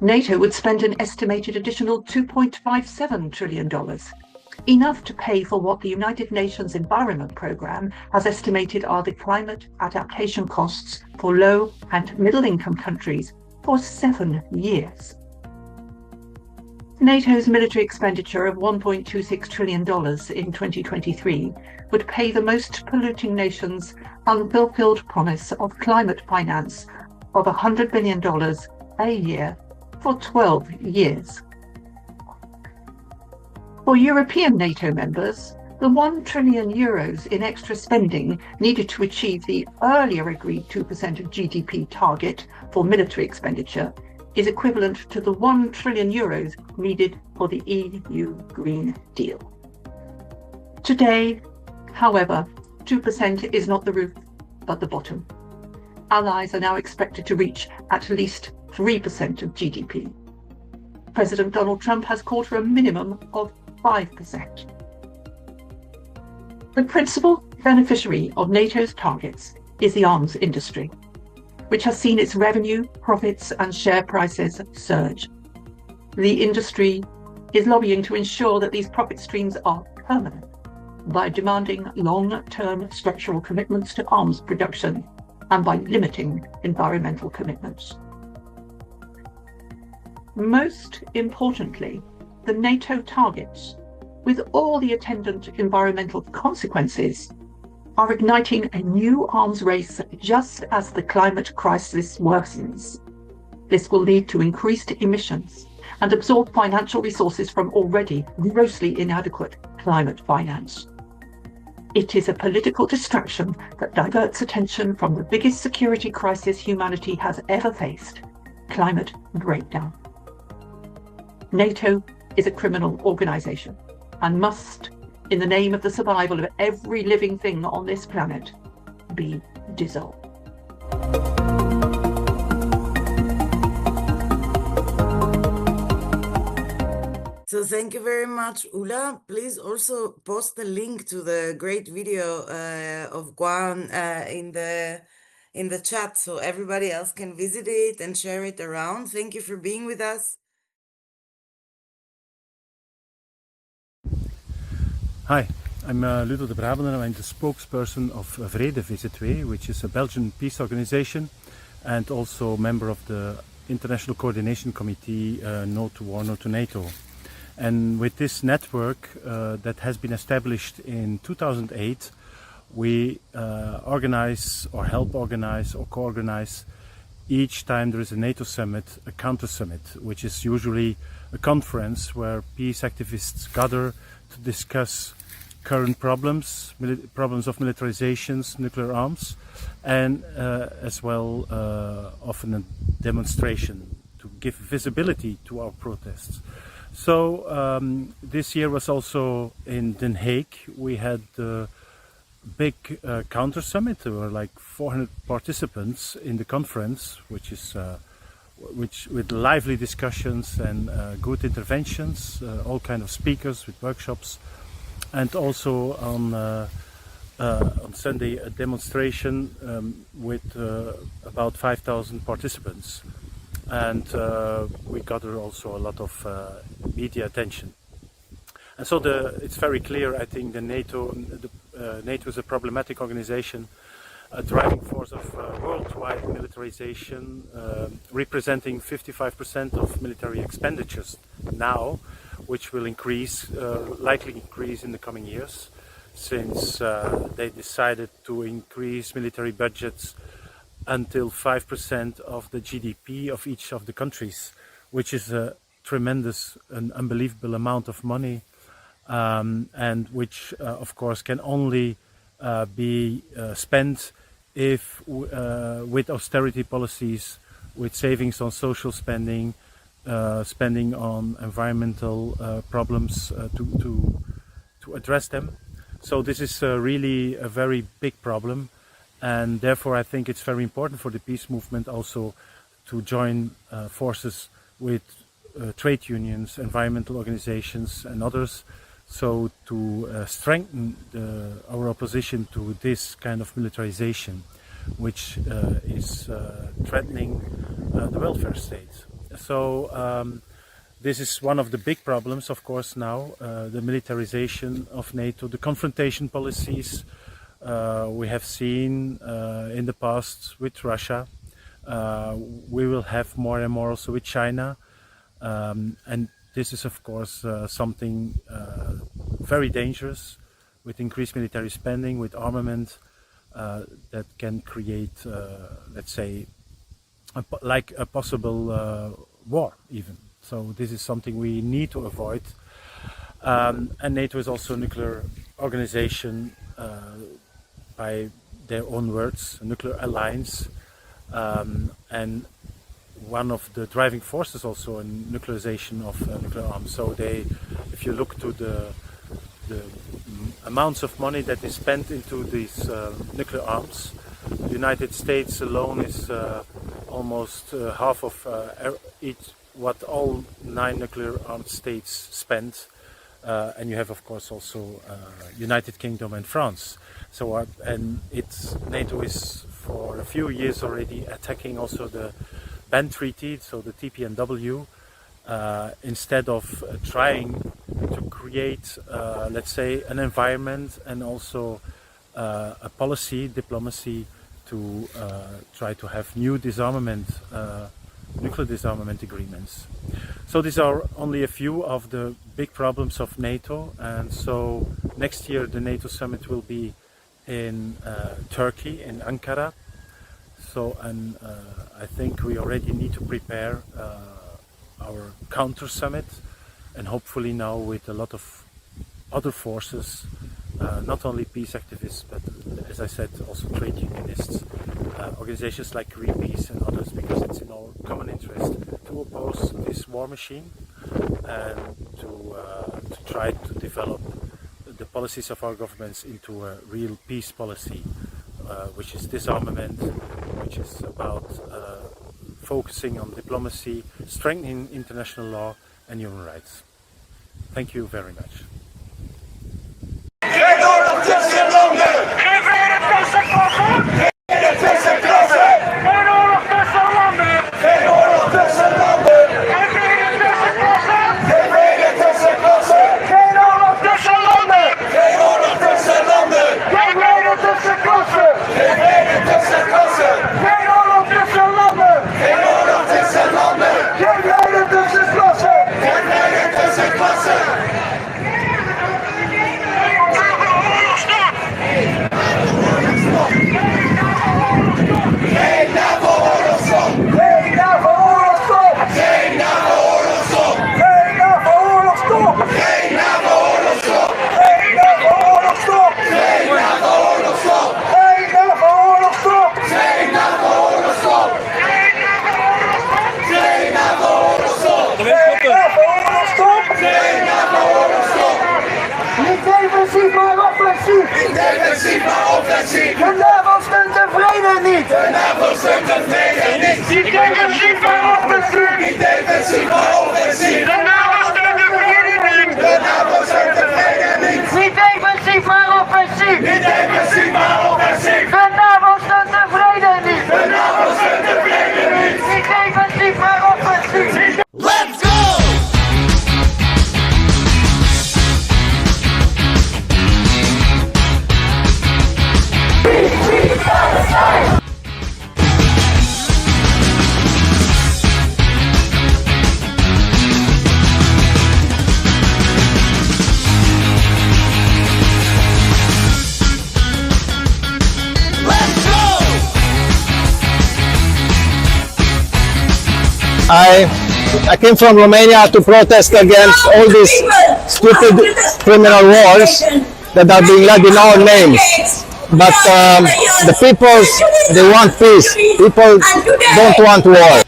NATO would spend an estimated additional $2.57 trillion, enough to pay for what the United Nations Environment Programme has estimated are the climate adaptation costs for low and middle-income countries for 7 years. NATO's military expenditure of $1.26 trillion in 2023 would pay the most polluting nations unfulfilled promise of climate finance of $100 billion a year for 12 years. For European NATO members, the €1 trillion in extra spending needed to achieve the earlier agreed 2% of GDP target for military expenditure is equivalent to the €1 trillion needed for the EU Green Deal. Today, however, 2% is not the roof, but the bottom. Allies are now expected to reach at least 3% of GDP. President Donald Trump has called for a minimum of 5%. The principal beneficiary of NATO's targets is the arms industry, which has seen its revenue, profits, and share prices surge. The industry is lobbying to ensure that these profit streams are permanent by demanding long-term structural commitments to arms production and by limiting environmental commitments. Most importantly, the NATO targets, with all the attendant environmental consequences, are igniting a new arms race just as the climate crisis worsens. This will lead to increased emissions and absorb financial resources from already grossly inadequate climate finance. It is a political distraction that diverts attention from the biggest security crisis humanity has ever faced, climate breakdown. NATO is a criminal organization and must, in the name of the survival of every living thing on this planet, be dissolved. So thank you very much, Ula. Please also post the link to the great video of Guan in the chat so everybody else can visit it and share it around. Thank you for being with us. Hi, I'm Ludo de Brabander and I'm the spokesperson of Vrede VZ2, which is a Belgian peace organization and also member of the International Coordination Committee No to War, No to NATO. And with this network that has been established in 2008, we organize or help organize or co-organize each time there is a NATO summit, a counter summit, which is usually a conference where peace activists gather to discuss current problems, problems of militarizations, nuclear arms, and as well often a demonstration to give visibility to our protests. So this year was also in Den Haag. We had the big counter summit. There were like 400 participants in the conference, which is with lively discussions and good interventions, all kind of speakers with workshops, and also on Sunday a demonstration with about 5,000 participants, and we gather also a lot of media attention. And so it's very clear, I think, NATO is a problematic organization, a driving force of worldwide militarization, representing 55% of military expenditures now, which will increase, likely increase in the coming years, since they decided to increase military budgets until 5% of the GDP of each of the countries, which is a tremendous and unbelievable amount of money, and which of course can only be spent if with austerity policies, with savings on social spending, spending on environmental problems to address them. So this is really a very big problem, and therefore I think it's very important for the peace movement also to join forces with trade unions, environmental organizations and others, so to strengthen our opposition to this kind of militarization, which is threatening the welfare state. So this is one of the big problems, of course, now, the militarization of NATO, the confrontation policies we have seen in the past with Russia. We will have more and more also with China. And this is, of course, something very dangerous, with increased military spending, with armament, that can create, let's say, like a possible war even. So this is something we need to avoid. And NATO is also a nuclear organization, by their own words, a nuclear alliance, and one of the driving forces also in nuclearization of nuclear arms. So if you look to the amounts of money that is spent into these nuclear arms, the United States alone is almost half of what all 9 nuclear armed states spend, and you have of course also United Kingdom and France. So NATO is for a few years already attacking also the ban treaty, so the TPNW, instead of trying to create, let's say, an environment and also a policy, diplomacy, to try to have new disarmament, nuclear disarmament agreements. So these are only a few of the big problems of NATO, and so next year the NATO summit will be in Turkey, in Ankara. So, and I think we already need to prepare our counter summit, and hopefully now with a lot of other forces, not only peace activists, but as I said, also trade unionists, organizations like Greenpeace and others, because it's in our common interest to oppose this war machine and to try to develop the policies of our governments into a real peace policy, which is disarmament, which is about focusing on diplomacy, strengthening international law and human rights. Thank you very much. Defensief maar offensief. De NAVO steunt de vrede niet. De NAVO steunt de vrede niet. Defensief maar offensief. offensiv war offensiv. De NAVO steunt de vereniging. De NAVO steunt de vereniging. Niet defensief maar offensief. Niet defensief maar offensief. De NAVO steunt de vereniging. De NAVO steunt de vereniging. Niet defensief maar offensief. Let's go! I came from Romania to protest against all these stupid criminal wars that are being led in our names. But the people, they want peace. People don't want war.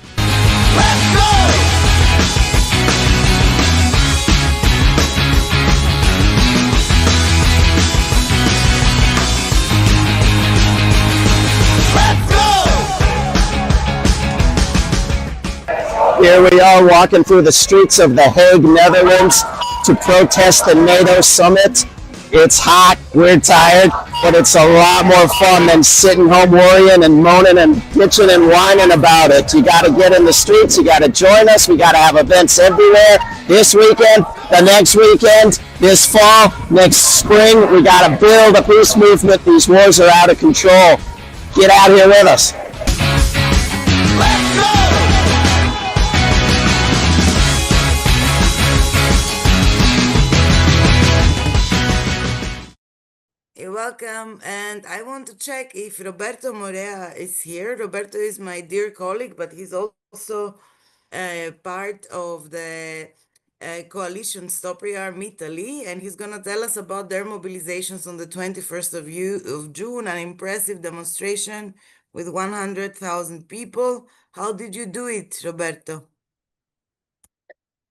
Here we are walking through the streets of The Hague, Netherlands, to protest the NATO summit. It's hot, we're tired, but it's a lot more fun than sitting home worrying and moaning and bitching and whining about it. You got to get in the streets, you got to join us, we got to have events everywhere. This weekend, the next weekend, this fall, next spring, we got to build a peace movement. These wars are out of control. Get out here with us. You're welcome, and I want to check if Roberto Morea is here. Roberto is my dear colleague, but he's also part of the coalition Stop Rearm Italy, and he's going to tell us about their mobilizations on the 21st of June, an impressive demonstration with 100,000 people. How did you do it, Roberto?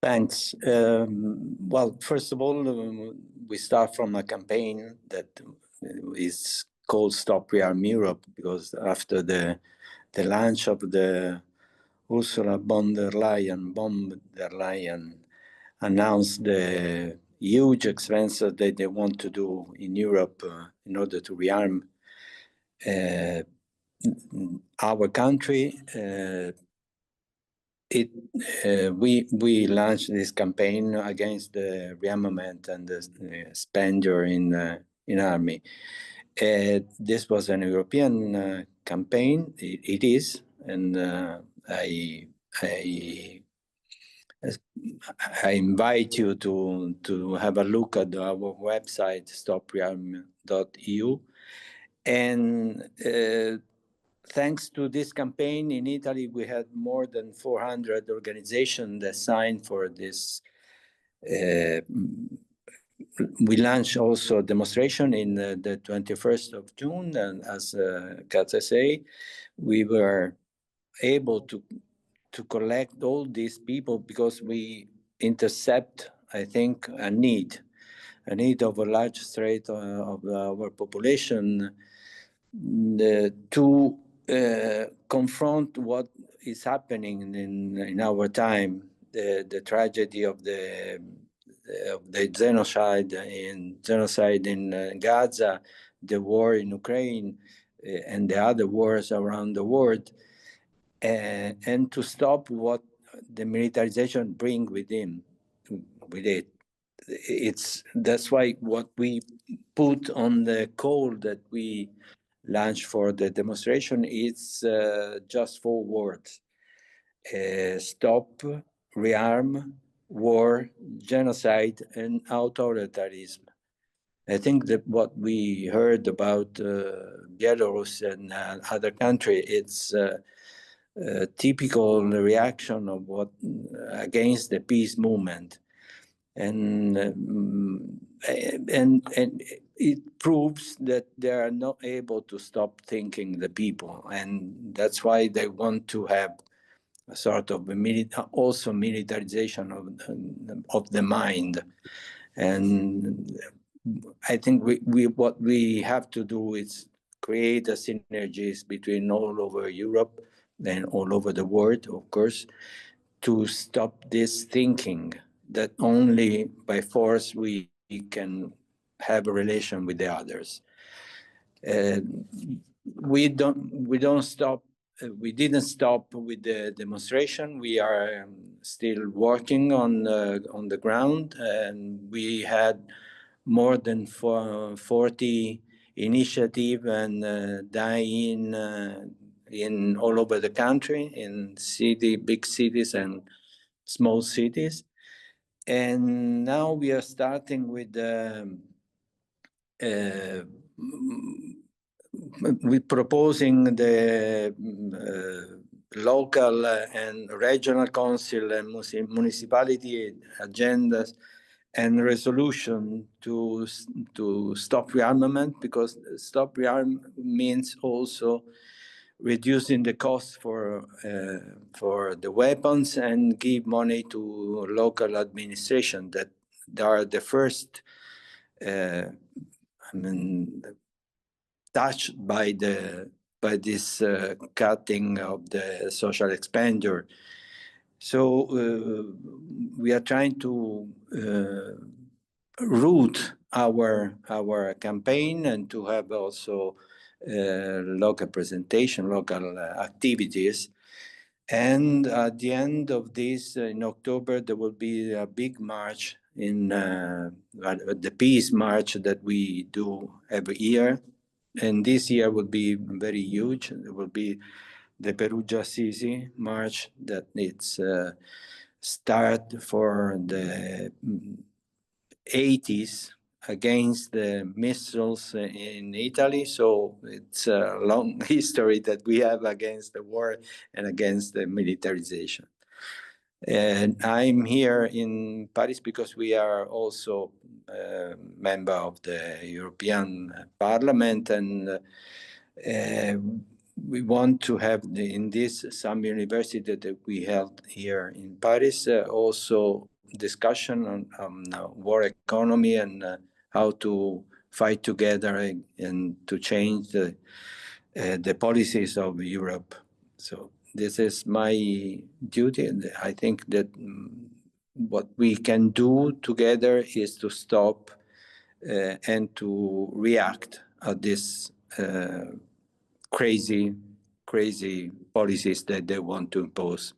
Thanks. Well, first of all, we start from a campaign that is called Stop Rearm Europe, because after the launch of the Ursula von der Leyen announced the huge expenses that they want to do in Europe in order to rearm our country. We launched this campaign against the rearmament and the expenditure in army. This was an European campaign. It is, and I invite you to have a look at our website, stoprearm.eu. And thanks to this campaign in Italy, we had more than 400 organizations that signed for this. We launched also a demonstration in the 21st of June, and as Katja say, we were able to collect all these people because we intercept, I think, a need of a large strata of our population to confront what is happening in our time, the tragedy of the genocide in Gaza, the war in Ukraine, and the other wars around the world, and to stop what the militarization bring with it. That's why what we put on the call that we launched for the demonstration is just 4 words: stop, rearm, war, genocide, and authoritarianism. I think that what we heard about Belarus and other countries, it's a typical reaction of what against the peace movement, and it proves that they are not able to stop thinking the people, and that's why they want to have a sort of also militarization of the mind. And I think what we have to do is create a synergies between all over Europe and all over the world, of course, to stop this thinking that only by force we can have a relation with the others. We don't stop. We didn't stop with the demonstration. We are still working on the ground, and we had more than 40 initiatives and die-in in all over the country, in big cities and small cities. And now we are starting with proposing the local and regional council and municipality agendas and resolution to stop rearmament, because stop rearmament means also reducing the cost for the weapons and give money to local administration that they are the first touched by this cutting of the social expenditure. So we are trying to root our campaign and to have also local presentation, local activities. And at the end of this, in October, there will be a big march in the Peace March that we do every year. And this year will be very huge. It will be the Perugia-Assisi March that it's start for the 80s against the missiles in Italy. So it's a long history that we have against the war and against the militarization. And I'm here in Paris because we are also a member of the European Parliament, and we want to have in this some university that we held here in Paris also discussion on war economy and how to fight together and to change the policies of Europe. So this is my duty, and I think that what we can do together is to stop and to react at this crazy policies that they want to impose.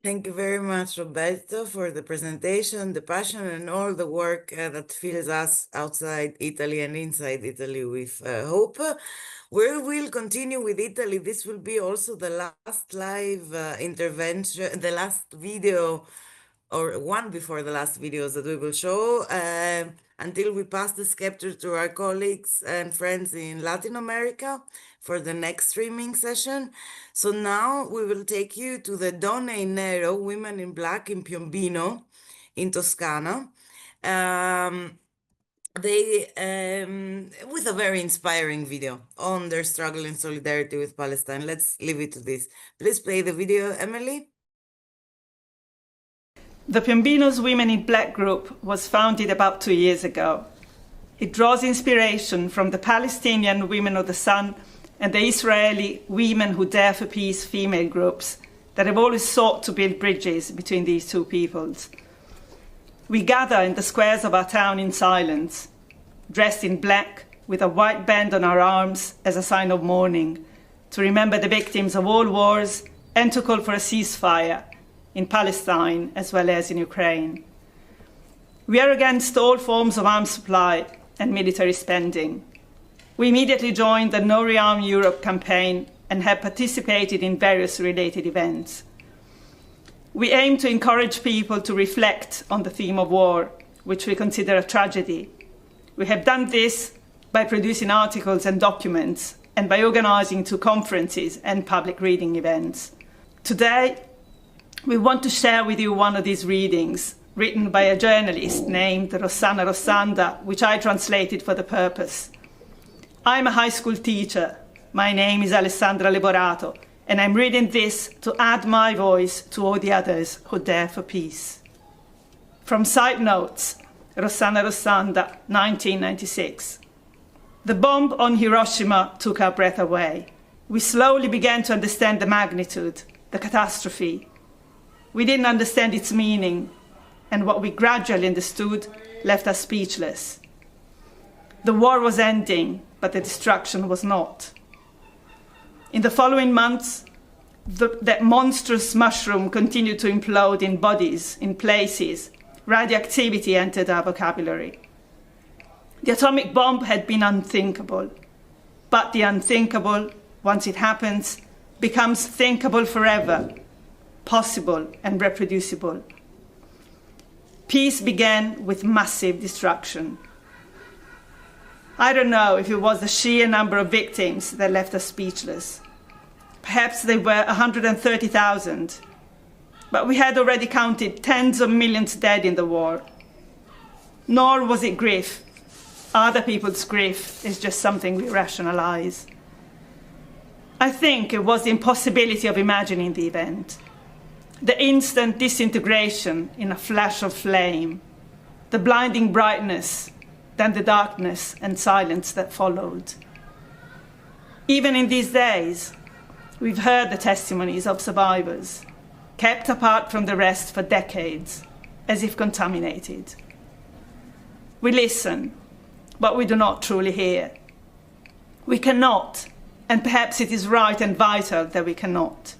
Thank you very much, Roberto, for the presentation, the passion, and all the work that fills us outside Italy and inside Italy with hope. We'll continue with Italy. This will be also the last live intervention, the last video, or one before the last videos that we will show, until we pass the scepter to our colleagues and friends in Latin America for the next streaming session. So now we will take you to the Donne in Nero, Women in Black in Piombino, in Toscana. They with a very inspiring video on their struggle in solidarity with Palestine. Let's leave it to this. Please play the video, Emily. The Piombino's Women in Black group was founded about 2 years ago. It draws inspiration from the Palestinian Women of the Sun and the Israeli Women Who Dare for Peace female groups that have always sought to build bridges between these two peoples. We gather in the squares of our town in silence, dressed in black, with a white band on our arms as a sign of mourning, to remember the victims of all wars and to call for a ceasefire in Palestine as well as in Ukraine. We are against all forms of arms supply and military spending. We immediately joined the No Rearm Europe campaign and have participated in various related events. We aim to encourage people to reflect on the theme of war, which we consider a tragedy. We have done this by producing articles and documents and by organizing 2 conferences and public reading events. Today, we want to share with you one of these readings written by a journalist named Rossana Rossanda, which I translated for the purpose. I'm a high school teacher. My name is Alessandra Leborato, and I'm reading this to add my voice to all the others who dare for peace. From Side Notes, Rossana Rossanda, 1996. The bomb on Hiroshima took our breath away. We slowly began to understand the magnitude, the catastrophe. We didn't understand its meaning, and what we gradually understood left us speechless. The war was ending, but the destruction was not. In the following months, that monstrous mushroom continued to implode in bodies, in places. Radioactivity entered our vocabulary. The atomic bomb had been unthinkable, but the unthinkable, once it happens, becomes thinkable forever, possible and reproducible. Peace began with massive destruction. I don't know if it was the sheer number of victims that left us speechless. Perhaps they were 130,000, but we had already counted tens of millions dead in the war. Nor was it grief. Other people's grief is just something we rationalize. I think it was the impossibility of imagining the event, the instant disintegration in a flash of flame, the blinding brightness, then the darkness and silence that followed. Even in these days, we've heard the testimonies of survivors, kept apart from the rest for decades, as if contaminated. We listen, but we do not truly hear. We cannot, and perhaps it is right and vital that we cannot.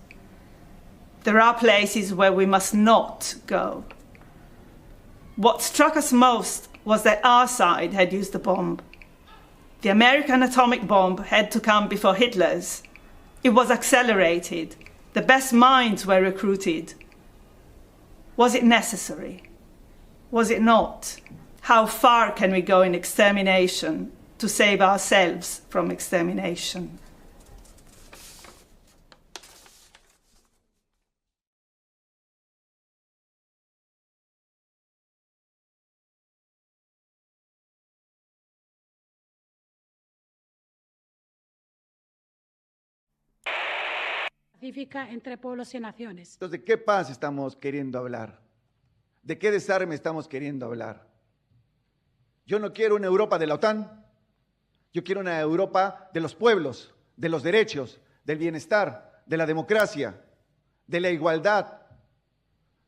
There are places where we must not go. What struck us most was that our side had used the bomb. The American atomic bomb had to come before Hitler's. It was accelerated. The best minds were recruited. Was it necessary? Was it not? How far can we go in extermination to save ourselves from extermination? Pacífica entre pueblos y naciones. Entonces, ¿de qué paz estamos queriendo hablar? ¿De qué desarme estamos queriendo hablar? Yo no quiero una Europa de la OTAN, yo quiero una Europa de los pueblos, de los derechos, del bienestar, de la democracia, de la igualdad.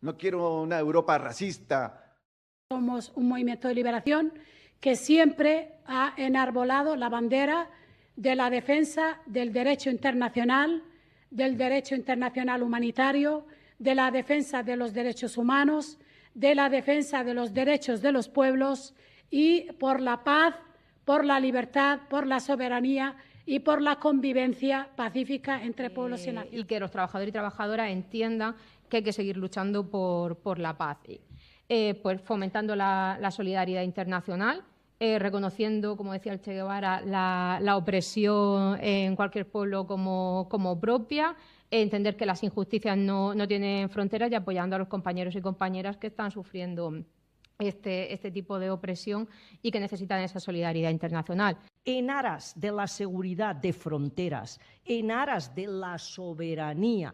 No quiero una Europa racista. Somos un movimiento de liberación que siempre ha enarbolado la bandera de la defensa del derecho internacional humanitario, de la defensa de los derechos humanos, de la defensa de los derechos de los pueblos y por la paz, por la libertad, por la soberanía y por la convivencia pacífica entre pueblos y naciones. Y que los trabajadores y trabajadoras entiendan que hay que seguir luchando por la paz. Pues fomentando la solidaridad internacional, reconociendo, como decía el Che Guevara, la opresión en cualquier pueblo como propia, entender que las injusticias no tienen fronteras y apoyando a los compañeros y compañeras que están sufriendo este tipo de opresión y que necesitan esa solidaridad internacional. En aras de la seguridad de fronteras, en aras de la soberanía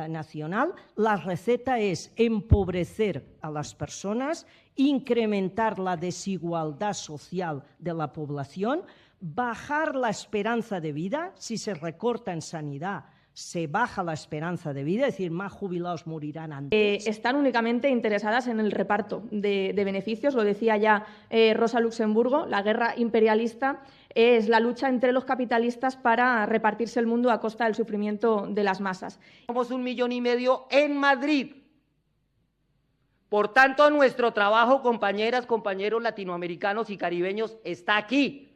nacional, la receta es empobrecer a las personas, incrementar la desigualdad social de la población, bajar la esperanza de vida si se recorta en sanidad, se baja la esperanza de vida, es decir, más jubilados morirán antes. Están únicamente interesadas en el reparto de beneficios. Lo decía ya Rosa Luxemburgo, la guerra imperialista es la lucha entre los capitalistas para repartirse el mundo a costa del sufrimiento de las masas. Somos 1,5 millones en Madrid. Por tanto, nuestro trabajo, compañeras, compañeros latinoamericanos y caribeños, está aquí.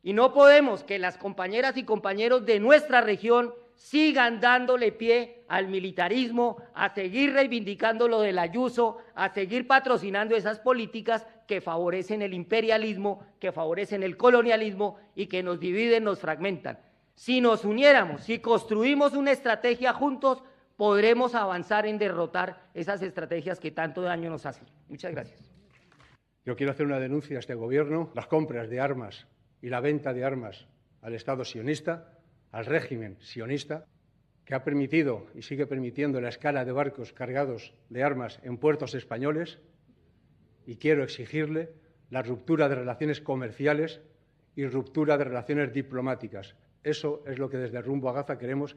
Y no podemos que las compañeras y compañeros de nuestra región sigan dándole pie al militarismo, a seguir reivindicando lo del Ayuso, a seguir patrocinando esas políticas que favorecen el imperialismo, que favorecen el colonialismo y que nos dividen, nos fragmentan. Si nos uniéramos, si construimos una estrategia juntos, podremos avanzar en derrotar esas estrategias que tanto daño nos hacen. Muchas gracias. Yo quiero hacer una denuncia a este gobierno. Las compras de armas y la venta de armas al Estado sionista, al régimen sionista, que ha permitido y sigue permitiendo la escala de barcos cargados de armas en puertos españoles, y quiero exigirle la ruptura de relaciones comerciales y ruptura de relaciones diplomáticas. Eso es lo que desde Rumbo a Gaza queremos.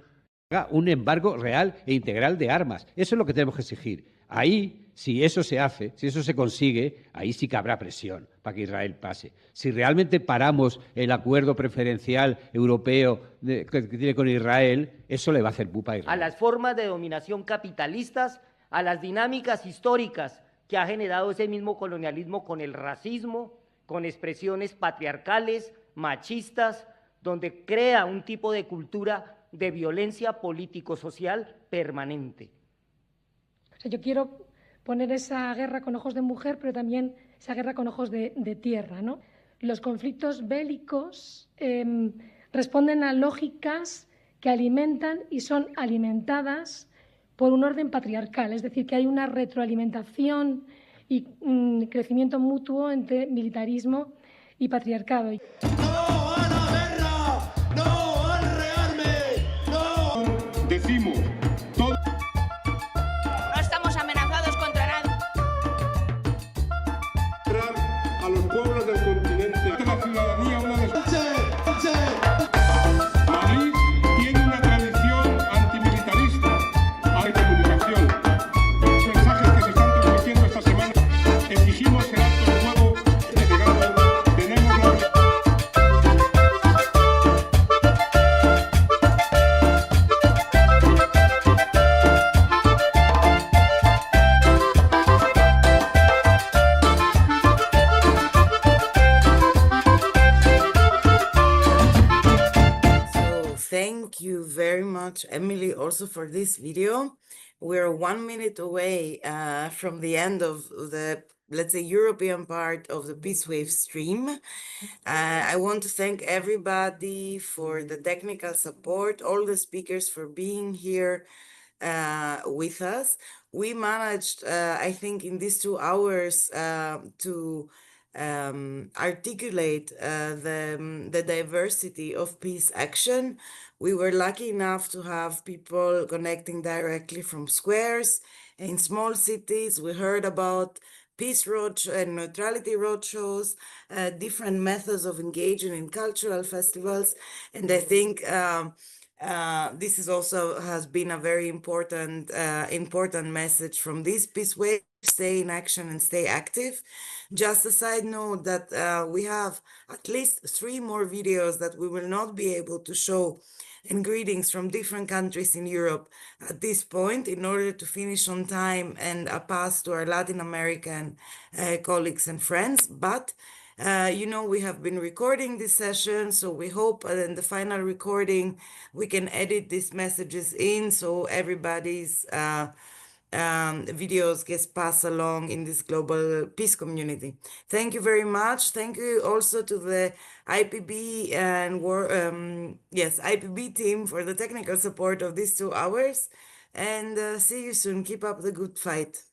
Un embargo real e integral de armas. Eso es lo que tenemos que exigir. Ahí, si eso se hace, si eso se consigue, ahí sí que habrá presión para que Israel pase. Si realmente paramos el acuerdo preferencial europeo que tiene con Israel, eso le va a hacer pupa a Israel. A las formas de dominación capitalistas, a las dinámicas históricas que ha generado ese mismo colonialismo con el racismo, con expresiones patriarcales, machistas, donde crea un tipo de cultura de violencia político-social permanente. O sea, yo quiero poner esa guerra con ojos de mujer, pero también esa guerra con ojos de tierra, ¿no? Los conflictos bélicos responden a lógicas que alimentan y son alimentadas por un orden patriarcal, es decir, que hay una retroalimentación y crecimiento mutuo entre militarismo y patriarcado. Decimos, todo... No estamos amenazados contra nada. A los pueblos del continente, la ciudadanía una de... Madrid tiene una tradición antimilitarista, hay comunicación. Los mensajes que se están transmitiendo esta semana, exigimos el alto el fuego denegado, tenemos la... Thank you very much, Emily, also for this video. We're 1 minute away from the end of the, let's say, European part of the Peace Wave stream. I want to thank everybody for the technical support, all the speakers for being here with us. We managed, I think, in these 2 hours to articulate the diversity of peace action. We were lucky enough to have people connecting directly from squares in small cities. We heard about peace road and neutrality roadshows, different methods of engaging in cultural festivals, and I think this is also has been a very important message from this Peace Wave: stay in action and stay active. Just a side note that we have at least 3 more videos that we will not be able to show, and greetings from different countries in Europe at this point, in order to finish on time and pass to our Latin American colleagues and friends. But you know, we have been recording this session, so we hope in the final recording we can edit these messages in so everybody's videos gets passed along in this global peace community. Thank you very much. Thank you also to the IPB and IPB team for the technical support of these 2 hours, and see you soon. Keep up the good fight.